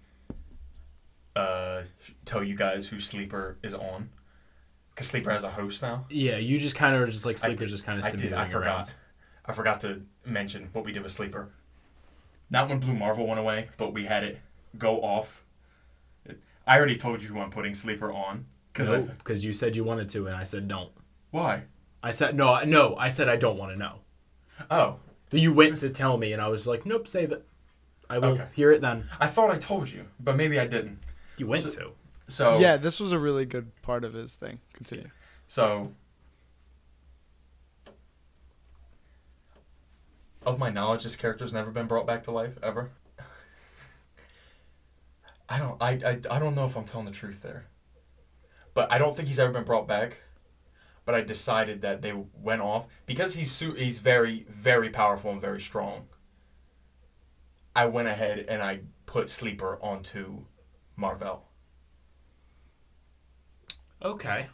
tell you guys who Sleeper is on. Because Sleeper has a host now. Yeah, you just kind of just like Sleeper's just kind of sitting I forgot. around. I forgot to mention what we did with Sleeper. Not when Blue Marvel went away, but we had it go off. I already told you who I'm putting Sleeper on. Because you said you wanted to, and I said don't. Why? I said no. I said I don't want to know. Oh. But you went to tell me, and I was like, nope, save it. I will hear it then. I thought I told you, but maybe I didn't. You went to. So yeah, this was a really good part of his thing. Continue. So, of my knowledge, this character's never been brought back to life ever. I don't know if I'm telling the truth there, but I don't think he's ever been brought back. But I decided that they went off because he's very, very powerful and very strong. I went ahead and I put Sleeper onto Marvel. Okay.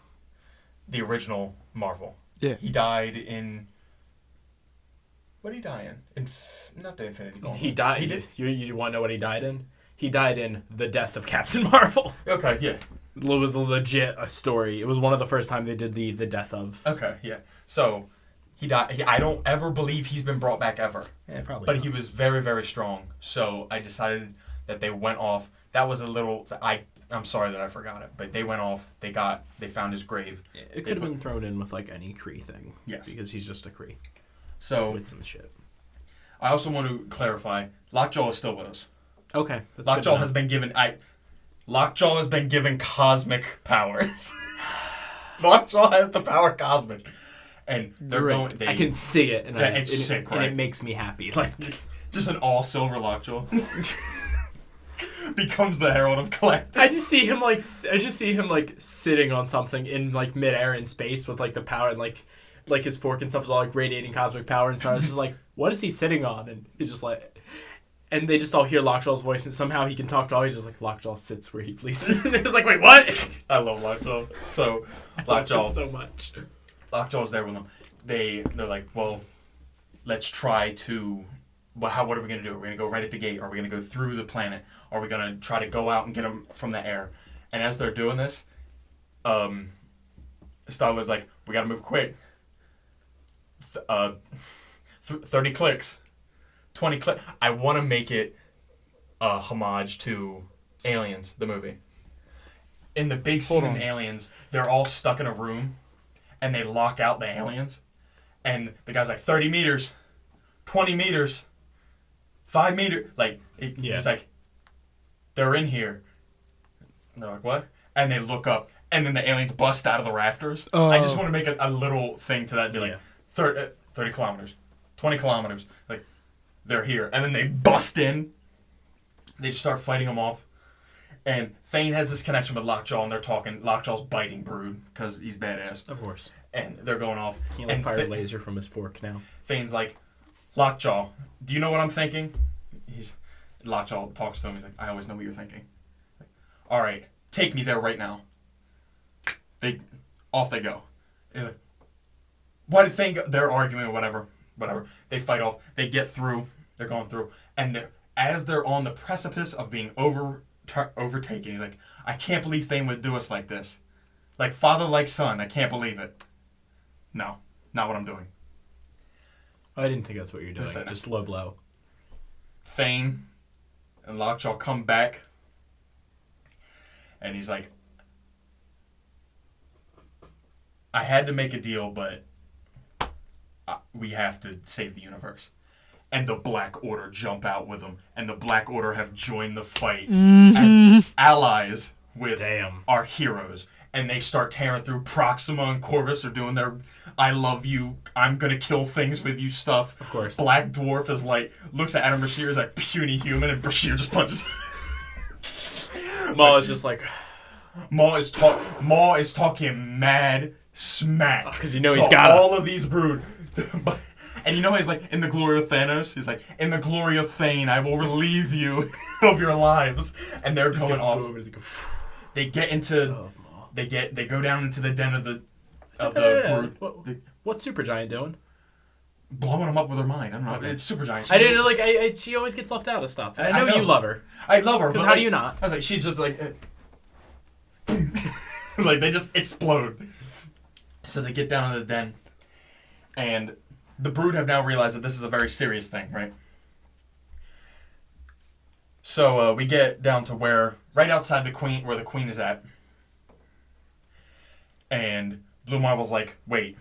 The original Marvel. Yeah. He died in... What did he die in? Not the Infinity Gauntlet. He died... He did? You want to know what he died in? He died in The Death of Captain Marvel. Okay, yeah. It was legit a story. It was one of the first time they did the death of. Okay, yeah. So, he died... I don't ever believe he's been brought back ever. Yeah, probably But not. he was very, very strong. So, I decided that they went off. That was a little... I'm sorry that I forgot it, but they went off. They found his grave. It could have been thrown in with like any Kree thing. Yes. Because he's just a Kree. So with some shit. I also want to clarify, Lockjaw is still with us. Okay. Lockjaw has been given cosmic powers. Lockjaw has the power cosmic. And they're going I can see it and it's sick, right? And it makes me happy. Like just an all silver Lockjaw. becomes the Herald of Galactus. I just see him like sitting on something in like midair in space with like the power and like his fork and stuff is all like radiating cosmic power and so I was just like, what is he sitting on? And it's just like, and they just all hear Lockjaw's voice and somehow he can talk to all. He's just like, Lockjaw sits where he pleases. And it was like, wait, what? I love Lockjaw. So Lockjaw so much. Lockjaw's there with them. They're like, well, let's try to. What are we gonna do? Are we gonna go right at the gate? Are we gonna go through the planet? Are we gonna try to go out and get them from the air? And as they're doing this, Star-Lord's like, we gotta move quick. 30 clicks, 20 clicks. I want to make it a homage to Aliens, the movie. In the big scene in Aliens, they're all stuck in a room, and they lock out the aliens. And the guy's like, 30 meters, 20 meters, 5 meters. Like, he's like, they're in here. And they're like, what? And they look up, and then the aliens bust out of the rafters. I just want to make a little thing to that. Be like, 30 kilometers, 20 kilometers. Like, they're here. And then they bust in. They just start fighting them off. And Thane has this connection with Lockjaw, and they're talking. Lockjaw's biting Brood because he's badass. Of course. And they're going off. He can fire a laser from his fork now. Thane's like, Lockjaw, do you know what I'm thinking? Lockjaw talks to him. He's like, I always know what you're thinking. Like, all right, take me there right now. Off they go. Like, why did Thane go? They're arguing or whatever. They fight off. They get through. They're going through. And as they're on the precipice of being overtaken, he's like, I can't believe Thane would do us like this. Like father, like son. I can't believe it. No, not what I'm doing. I didn't think that's what you're doing. Just low blow. Thane and Lockjaw come back. And he's like, I had to make a deal, but we have to save the universe. And the Black Order jump out with them. And the Black Order have joined the fight as allies with our heroes. And they start tearing through. Proxima and Corvus are doing their I love you, I'm gonna kill things with you stuff. Of course. Black Dwarf is like, looks at Adam Brashear as like puny human, and Brashear just punches. Maul is just like... Maul is talking mad smack. Because you know he's got all of these Brood. And you know he's like, in the glory of Thanos, he's like, in the glory of Thane, I will relieve you of your lives. And they're going off. They get into, they go down into the den of the Brood. What's Supergiant doing? Blowing them up with her mind. I don't know. It's Supergiant. I didn't like. She always gets left out of stuff. I know you love her. I love her. Because how do you not? I was like, she's just like, like they just explode. So they get down in the den, and the Brood have now realized that this is a very serious thing, right? So we get down to right outside where the Queen is at, and Blue Marvel's like, wait,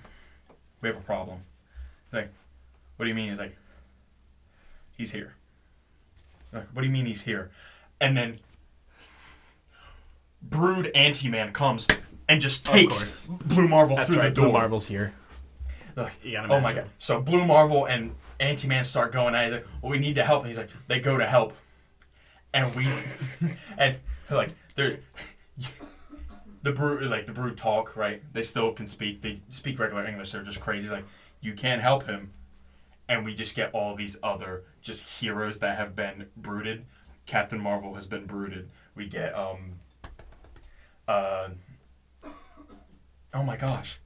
we have a problem. He's like, what do you mean? He's like, he's here. Like, what do you mean he's here? And then Brood Anti-Man comes and just takes Blue Marvel through the door. Blue Marvel's here. Look, oh my god. So Blue Marvel and Anti-Man start going at it. He's like, well, we need to help. And he's like, they go to help. And and like, they're... The Brood talk, right? They still can speak. They speak regular English. They're just crazy. Like, you can't help him. And we just get all these other just heroes that have been brooded. Captain Marvel has been brooded. We get, oh my gosh.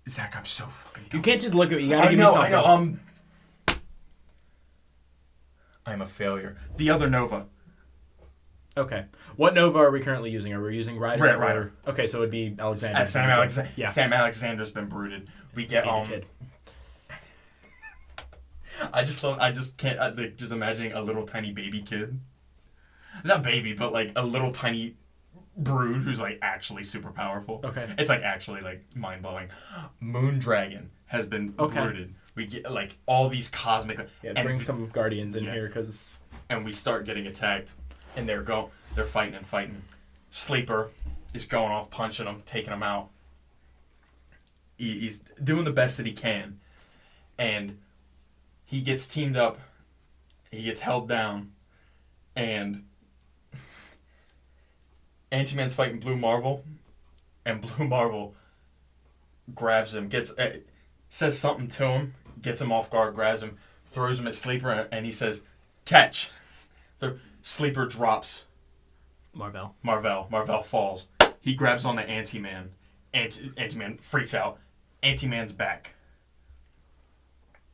Zach, I'm so fucking dumb. You can't just look at me. You gotta give me something. I know, I'm a failure. The other Nova. Okay. What Nova are we currently using? Are we using Ryder? Red Ryder. Okay, so it would be Alexander. Sam Alexander's been brooded. We get kid. I just can't just imagining a little tiny baby kid. Not baby, but like a little tiny Brood who's like actually super powerful. Okay. It's like actually like mind blowing. Moondragon has been brooded. We get like all these cosmic. Yeah, bring some Guardians in here because. And we start getting attacked. And they're fighting and fighting. Sleeper is going off, punching them, taking them out. He's doing the best that he can. And he gets teamed up. he gets held down, and Ant-Man's fighting Blue Marvel, and Blue Marvel grabs him, says something to him, gets him off guard, grabs him, throws him at Sleeper, and he says, "Catch!" The Sleeper drops. Marvel falls. He grabs on the Anti-Man. Anti-Man freaks out. Anti-Man's back.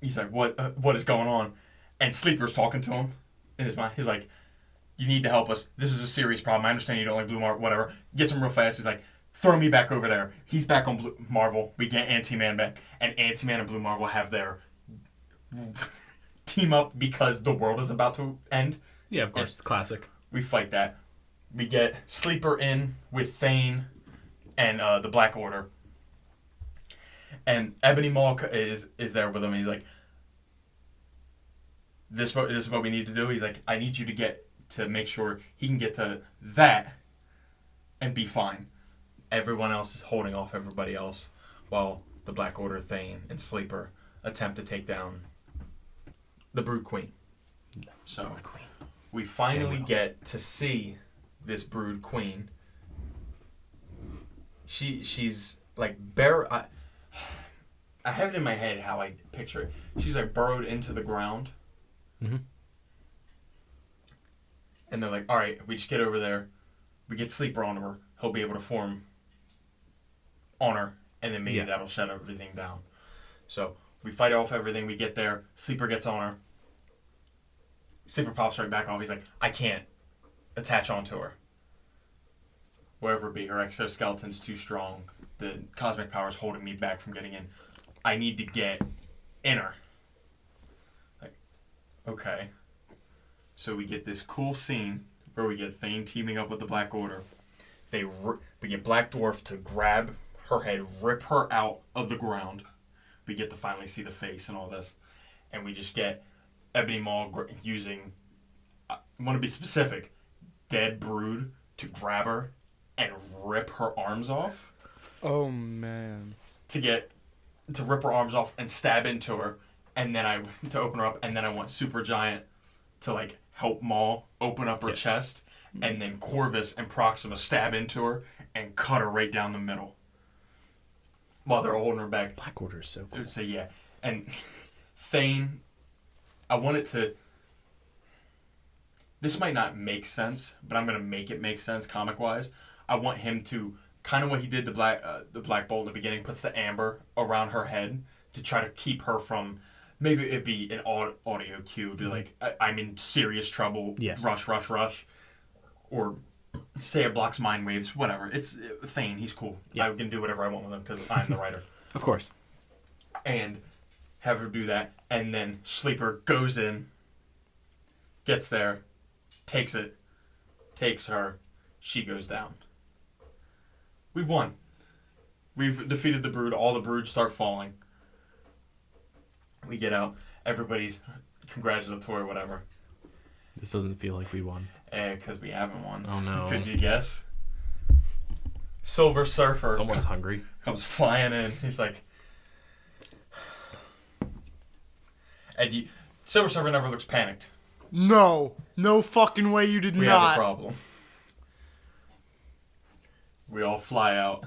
He's like, what is going on? And Sleeper's talking to him in his mind. He's like, "You need to help us. This is a serious problem. I understand you don't like Blue Marvel, whatever." Gets him real fast. He's like, "Throw me back over there." He's back on Blue Marvel. We get Anti-Man back. And Anti-Man and Blue Marvel have their team up because the world is about to end. Yeah, of course. It's classic. We fight that. We get Sleeper in with Thane and the Black Order. And Ebony Maw is there with him. And he's like, this is what we need to do. He's like, "I need you to make sure he can get to that and be fine." Everyone else is holding off everybody else while the Black Order, Thane, and Sleeper attempt to take down the Brood Queen. So we finally get to see this Brood Queen. She's like I have it in my head how I picture it. She's like burrowed into the ground. Mm-hmm. And they're like, "All right, we just get over there. We get Sleeper on her. He'll be able to form on her. And then maybe that'll shut everything down." So we fight off everything. We get there. Sleeper gets on her. Sleeper pops right back off. He's like, "I can't attach onto her. Wherever it be, her exoskeleton's too strong. The cosmic power's holding me back from getting in. I need to get in her." Like, okay. So we get this cool scene where we get Thane teaming up with the Black Order. We get Black Dwarf to grab her head, rip her out of the ground. We get to finally see the face and all this. And we just get Ebony Maw using, I want to be specific, dead Brood to grab her and rip her arms off. Oh, man. To rip her arms off and stab into her, and then to open her up, and then I want Supergiant to like help Maw open up her chest, and then Corvus and Proxima stab into her and cut her right down the middle while they're holding her back. Black Order is so cool. So yeah, and Thane, I want it to. This might not make sense, but I'm gonna make it make sense comic wise. I want him to kind of what he did to the Black Bolt in the beginning, puts the amber around her head to try to keep her from. Maybe it'd be an audio cue to like, "I'm in serious trouble. Yeah. Rush. Or say it blocks mind waves. Whatever. It's Thane. He's cool. Yeah. I can do whatever I want with him because I'm the writer. Of course. And have her do that, and then Sleeper goes in, gets there, takes her, she goes down. We've won. We've defeated the Brood. All the Brood start falling. We get out. Everybody's congratulatory, whatever. This doesn't feel like we won. Because we haven't won. Oh, no. Could you guess? Silver Surfer. Someone's hungry. Comes flying in. He's like... And Silver Surfer never looks panicked. No fucking way you did We not. have a problem. We all fly out.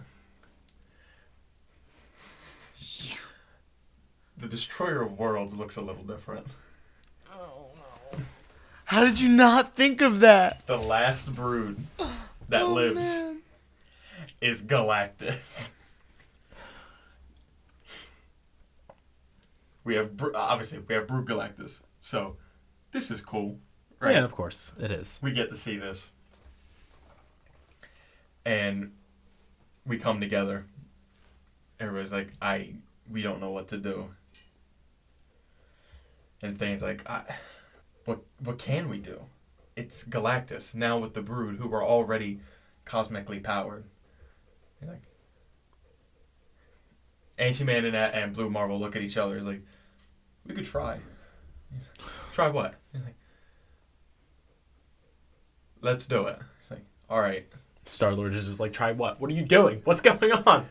The Destroyer of Worlds looks a little different. Oh, no. How did you not think of that? The last Brood that lives is Galactus. We have obviously we have Brood Galactus, so this is cool, right? Yeah, of course it is. We get to see this, and we come together. Everybody's like, we don't know what to do, and Thane's like, what can we do? It's Galactus now with the Brood, who are already cosmically powered. You're like, Anti-Man and Blue Marvel look at each other. He's like, we could try. Try what? He's like, let's do it. He's like, all right. Star-Lord is just like, try what? What are you doing? What's going on?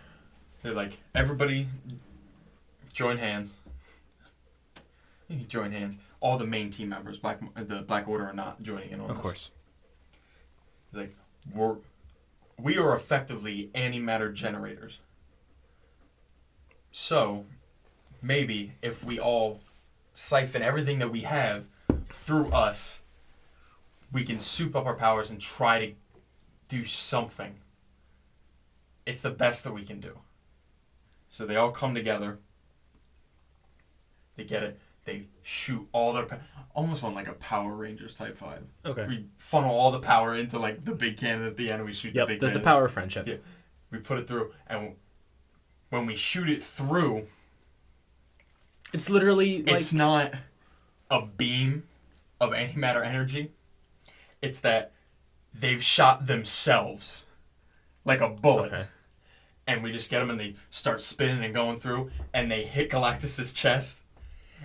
They're like, everybody join hands. You join hands. All the main team members, the Black Order, are not joining in on this. Of course. It's like, we are effectively antimatter generators. So, maybe if we all siphon everything that we have through us, we can soup up our powers and try to do something. It's the best that we can do. So they all come together. They get it. They shoot all their... almost on like a Power Rangers type vibe. Okay. We funnel all the power into like the big cannon at the end, and we shoot the big cannon. The power of friendship. Yeah. We put it through, and when we shoot it through... It's literally like... It's not a beam of antimatter energy. It's that they've shot themselves like a bullet. Okay. And we just get them, and they start spinning and going through, and they hit Galactus's chest,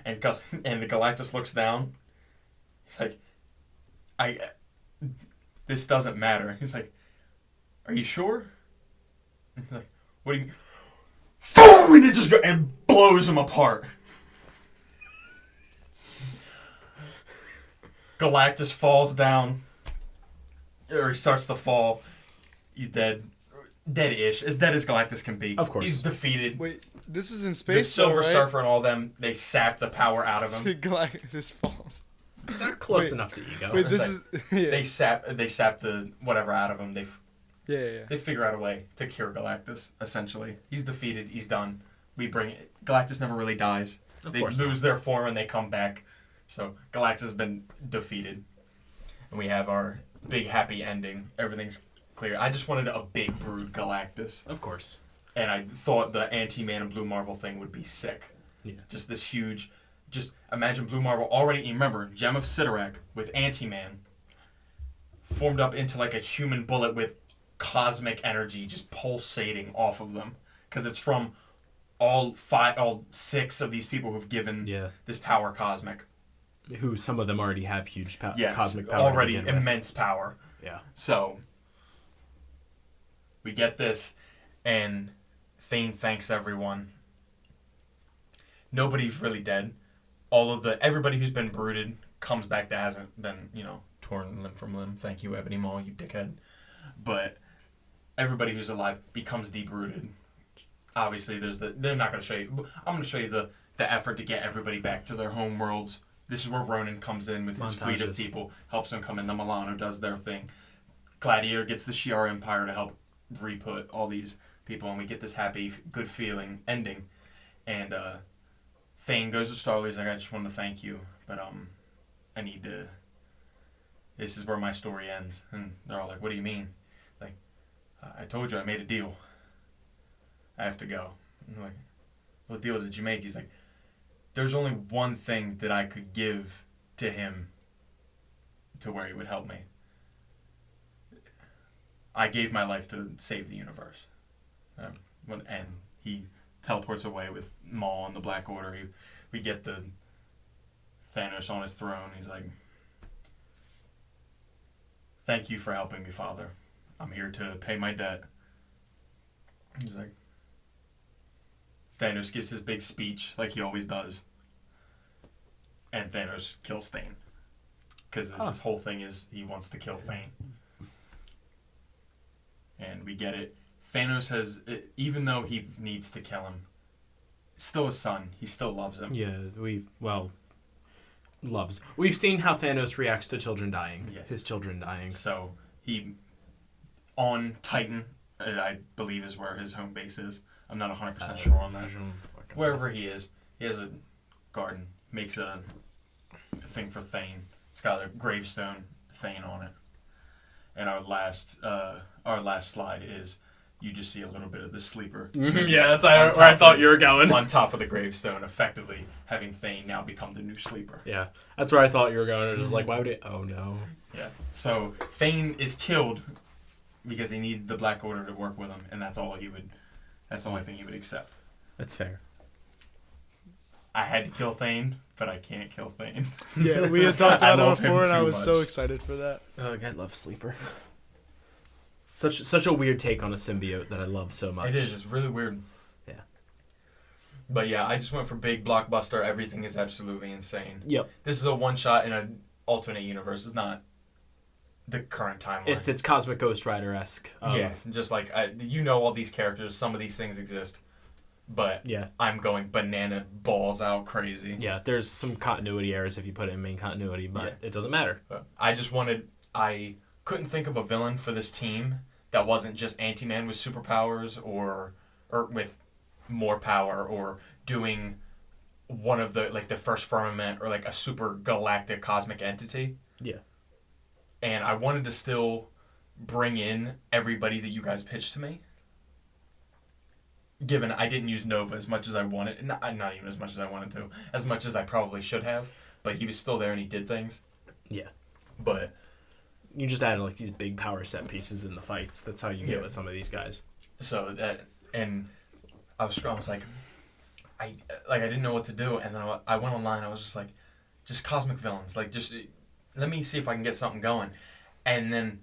and the Galactus looks down. He's like, this doesn't matter. He's like, are you sure? And he's like, what do you mean? Boom! And it just and blows him apart. Galactus falls down, or he starts to fall. He's dead. Dead-ish. As dead as Galactus can be. Of course. He's defeated. Wait, this is in space, The Silver though, right? Surfer and all them, they sap the power out of him. This falls. They're close Wait, enough to ego. Wait, this like, is... Yeah. They sap the whatever out of him. Yeah. They figure out a way to cure Galactus, essentially. He's defeated. He's done. We bring it. Galactus never really dies. Of They course lose their form and they come back. So Galactus has been defeated. And we have our big happy ending. Everything's clear. I just wanted a big brood Galactus. Of course. And I thought the Anti-Man and Blue Marvel thing would be sick. Yeah. Just this huge... Just imagine Blue Marvel already... Remember, Gem of Sidorak with Anti-Man formed up into like a human bullet with cosmic energy just pulsating off of them. Because it's from all 6 of these people who've given this power cosmic. Who some of them already have huge Yes, cosmic power. already immense power. Yeah. So, we get this, and Thane thanks everyone. Nobody's really dead. Everybody who's been brooded comes back that hasn't been, torn limb from limb. Thank you, Ebony Maw, you dickhead. But everybody who's alive becomes debrooted. Obviously, they're not going to show you. I'm going to show you the effort to get everybody back to their home worlds. This is where Ronan comes in with his fleet of people, helps them come in. The Milano does their thing. Gladiator gets the Shi'ar Empire to help re-put all these people, and we get this happy, good feeling ending. And Thane goes to Starly. He's like, I just wanted to thank you, but I need to... This is where my story ends. And they're all like, what do you mean? Like, I told you I made a deal. I have to go. And I'm like, what deal did you make? He's like, there's only one thing that I could give to him to where he would help me. I gave my life to save the universe. And he teleports away with Maul and the Black Order. We get the Thanos on his throne. He's like, thank you for helping me, Father. I'm here to pay my debt. He's like, Thanos gives his big speech like he always does. And Thanos kills Thane. Because his whole thing is he wants to kill Thane. And we get it. Thanos has, even though he needs to kill him, still his son. He still loves him. Yeah, loves. We've seen how Thanos reacts to children dying. Yeah. His children dying. So he, on Titan, I believe is where his home base is. I'm not 100% sure on that. Wherever he is, he has a garden, makes a thing for Thane. It's got a gravestone Thane on it. And our last slide is you just see a little bit of the sleeper. Yeah, that's where I thought you were going. On top of the gravestone, effectively having Thane now become the new sleeper. Yeah, that's where I thought you were going. It was like, why would it? Oh no. Yeah. So Thane is killed because they need the Black Order to work with him, and that's all he would. That's the only thing he would accept. That's fair. I had to kill Thane, but I can't kill Thane. Yeah, we had talked about it before, and I too was much. so excited for that. Oh, I love Sleeper. Such a weird take on a symbiote that I love so much. It is. It's really weird. Yeah. But yeah, I just went for big blockbuster. Everything is absolutely insane. Yep. This is a one-shot in an alternate universe. It's not the current timeline. It's Cosmic Ghost Rider-esque. Yeah, just like, all these characters. Some of these things exist. But yeah. I'm going banana balls out crazy. Yeah, there's some continuity errors if you put it in main continuity, but it doesn't matter. I couldn't think of a villain for this team that wasn't just Ant-Man with superpowers or with more power or doing one of the first firmament or like a super galactic cosmic entity. Yeah. And I wanted to still bring in everybody that you guys pitched to me. Given I didn't use Nova as much as I wanted, not even as much as I wanted to, as much as I probably should have, but he was still there and he did things. Yeah. But you just added like these big power set pieces in the fights. That's how you get with some of these guys. So that, and I was like, I didn't know what to do, and then I went online. I was just like, just cosmic villains, like just let me see if I can get something going, and then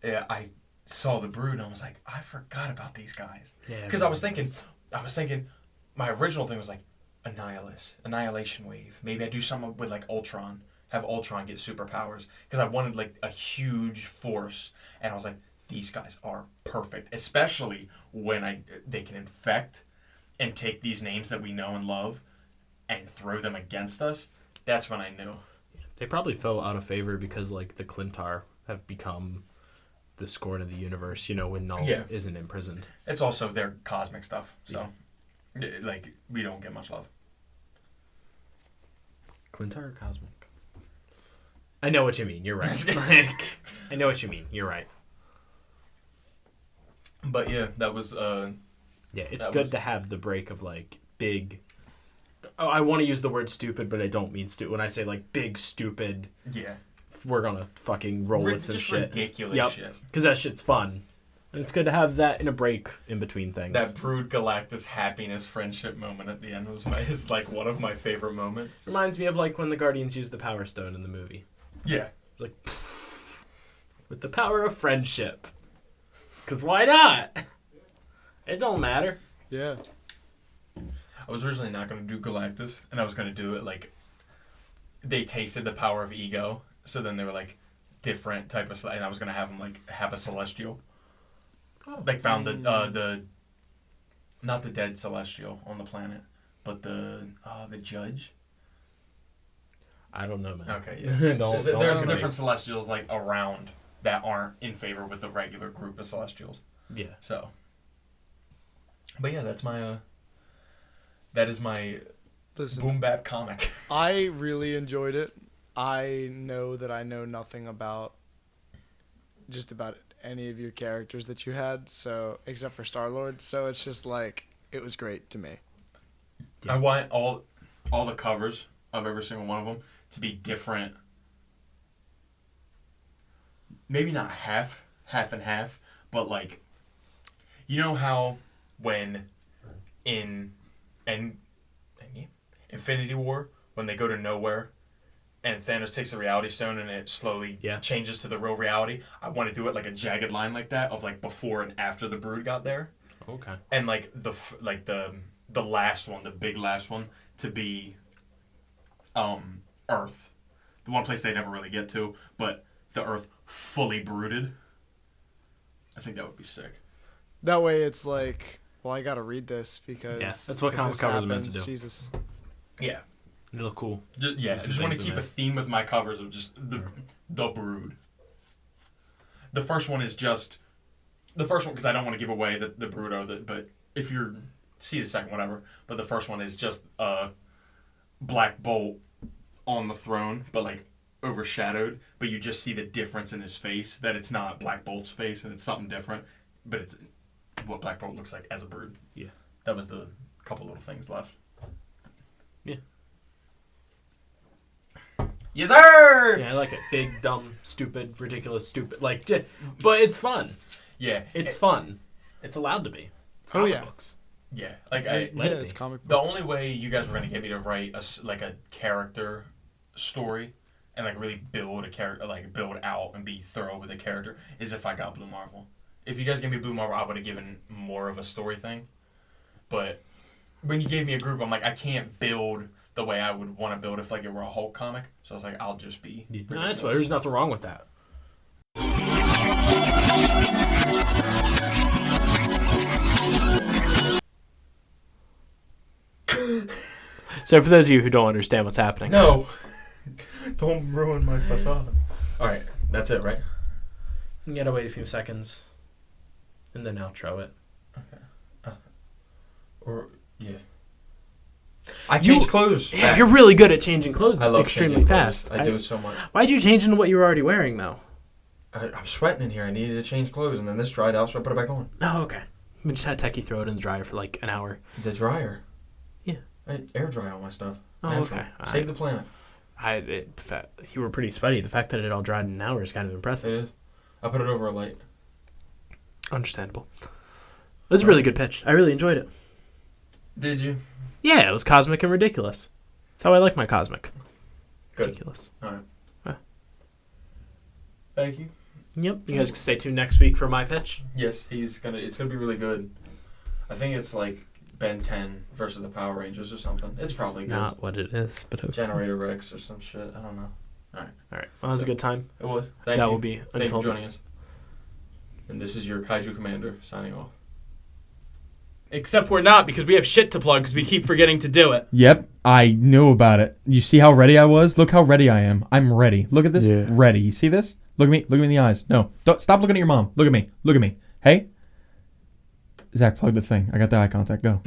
I saw the Brood, and I was like, I forgot about these guys, because I was thinking, my original thing was like Annihilation Wave. Maybe I do something with like Ultron, have Ultron get superpowers, because I wanted like a huge force, and I was like, these guys are perfect, especially when they can infect and take these names that we know and love and throw them against us. That's when I knew. They probably fell out of favor because like the Clintar have become the scorn of the universe, when Null isn't imprisoned. It's also their cosmic stuff, so like we don't get much love. Clintar or cosmic? I know what you mean. You're right. I know what you mean. You're right. But yeah, that was it's good to have the break of like big. Oh, I want to use the word stupid, but I don't mean stupid. When I say like big stupid, we're gonna fucking roll with some shit. Ridiculous shit. Because that shit's fun, and it's good to have that in a break in between things. That Brood Galactus happiness friendship moment at the end is like one of my favorite moments. Reminds me of like when the Guardians used the Power Stone in the movie. Yeah, it's like with the power of friendship. Because why not? It don't matter. Yeah. I was originally not going to do Galactus, and I was going to do it like they tasted the power of ego, so then they were like different type of, and I was going to have them like have a Celestial. Like found the not the dead Celestial on the planet, but the Judge. I don't know, man. Okay, yeah. There's different Celestials like around that aren't in favor with the regular group of Celestials. Yeah. So. But yeah, that's my. That is my. Boom Bap comic. I really enjoyed it. I know that I know nothing about. Just about any of your characters that you had, so except for Star-Lord. So it's just like it was great to me. Yeah. I want all the covers of every single one of them to be different. Maybe not half and half, but like, you know how when in Infinity War, when they go to nowhere and Thanos takes the Reality Stone and it slowly changes to the real reality, I want to do it like a jagged line like that of like before and after the Brood got there. Okay. And like the last one, the big last one, to be Earth. The one place they never really get to, but the Earth fully brooded. I think that would be sick. That way it's like, well, I gotta read this because that's what comic covers are meant to do. Jesus. Yeah. They look cool. I just want to keep a theme with my covers of just the Brood. The first one is just the first one because I don't want to give away the Brood are but if you see the second, whatever. But the first one is just Black Bolt on the throne, but like overshadowed, but you just see the difference in his face, that it's not Black Bolt's face and it's something different, but it's what Black Bolt looks like as a Brood. Yeah. That was the couple little things left. Yeah. Yes, sir! Yeah, I like it. Big, dumb, stupid, ridiculous, stupid. Like, but it's fun. Yeah. It's fun. It's allowed to be. It's comic books. Yeah. Like, it's comic books. The only way you guys were going to get me to write a character story and like really build a character, like build out and be thorough with a character, is if I got Blue Marvel. If you guys gave me Blue Marvel, I would have given more of a story thing. But when you gave me a group, I'm like, I can't build the way I would want to build if like it were a Hulk comic. So I was like, I'll just be. No, that's fine. There's nothing wrong with that. So for those of you who don't understand what's happening. No. Don't ruin my facade. All right. That's it, right? You gotta wait a few seconds. And then outro it. Okay. Yeah. I change clothes. Yeah, you're really good at changing clothes I love extremely fast. I do it so much. Why'd you change into what you were already wearing, though? I'm sweating in here. I needed to change clothes, and then this dried out, so I put it back on. Oh, okay. We just had Techie throw it in the dryer for like an hour. The dryer? Yeah. I air dry all my stuff. Oh, Naturally. okay. Save the planet. You were pretty sweaty. The fact that it all dried in an hour is kind of impressive. It is. I put it over a light. Understandable. It was a really good pitch. I really enjoyed it. Did you? Yeah, it was cosmic and ridiculous. That's how I like my cosmic. Good. Ridiculous. All right. Thank you. Yep. You guys can stay tuned next week for my pitch. Yes, it's gonna be really good. I think it's like Ben 10 versus the Power Rangers or something. It's probably good. Not what it is, but okay. Generator Rex or some shit. I don't know. All right. Well, that was a good time. It was. Thank you. That will be Thank you until for joining us. And this is your Kaiju Commander signing off. Except we're not, because we have shit to plug because we keep forgetting to do it. Yep, I knew about it. You see how ready I was? Look how ready I am. I'm ready. Look at this. Yeah. Ready. You see this? Look at me. Look at me in the eyes. No. Don't stop looking at your mom. Look at me. Look at me. Hey? Zach, plug the thing. I got the eye contact. Go.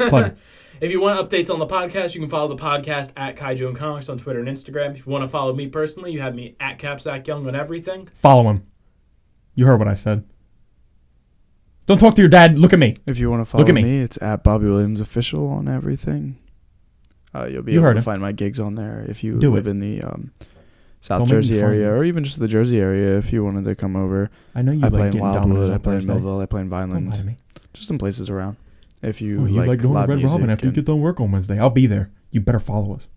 Plug it. If you want updates on the podcast, you can follow the podcast at Kaiju and Comics on Twitter and Instagram. If you want to follow me personally, you have me at CapZachYoung on everything. Follow him. You heard what I said. Don't talk to your dad. Look at me. If you want to follow Look at me. me, it's at Bobby Williams Official on everything. You'll be able to find my gigs on there if you live in the South Jersey area, or even just the Jersey area if you wanted to come over. I know you I like play in getting Wildwood, dominant I on play in Thursday. Millville, I play in Don't lie to Vineland. me. Just in places around. If you Oh, you like going to live Red music Robin after you and- get done work on Wednesday. I'll be there. You better follow us.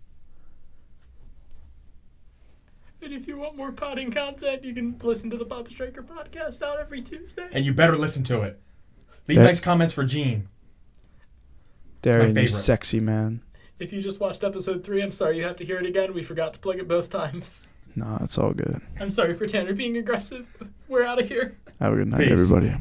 And if you want more potting content, you can listen to the Bob Straker podcast out every Tuesday. And you better listen to it. Leave Yeah. nice comments for Gene. Darren, you favorite. sexy man. If you just watched episode 3, I'm sorry you have to hear it again. We forgot to plug it both times. No, it's all good. I'm sorry for Tanner being aggressive. We're out of here. Have a good night, Peace. everybody.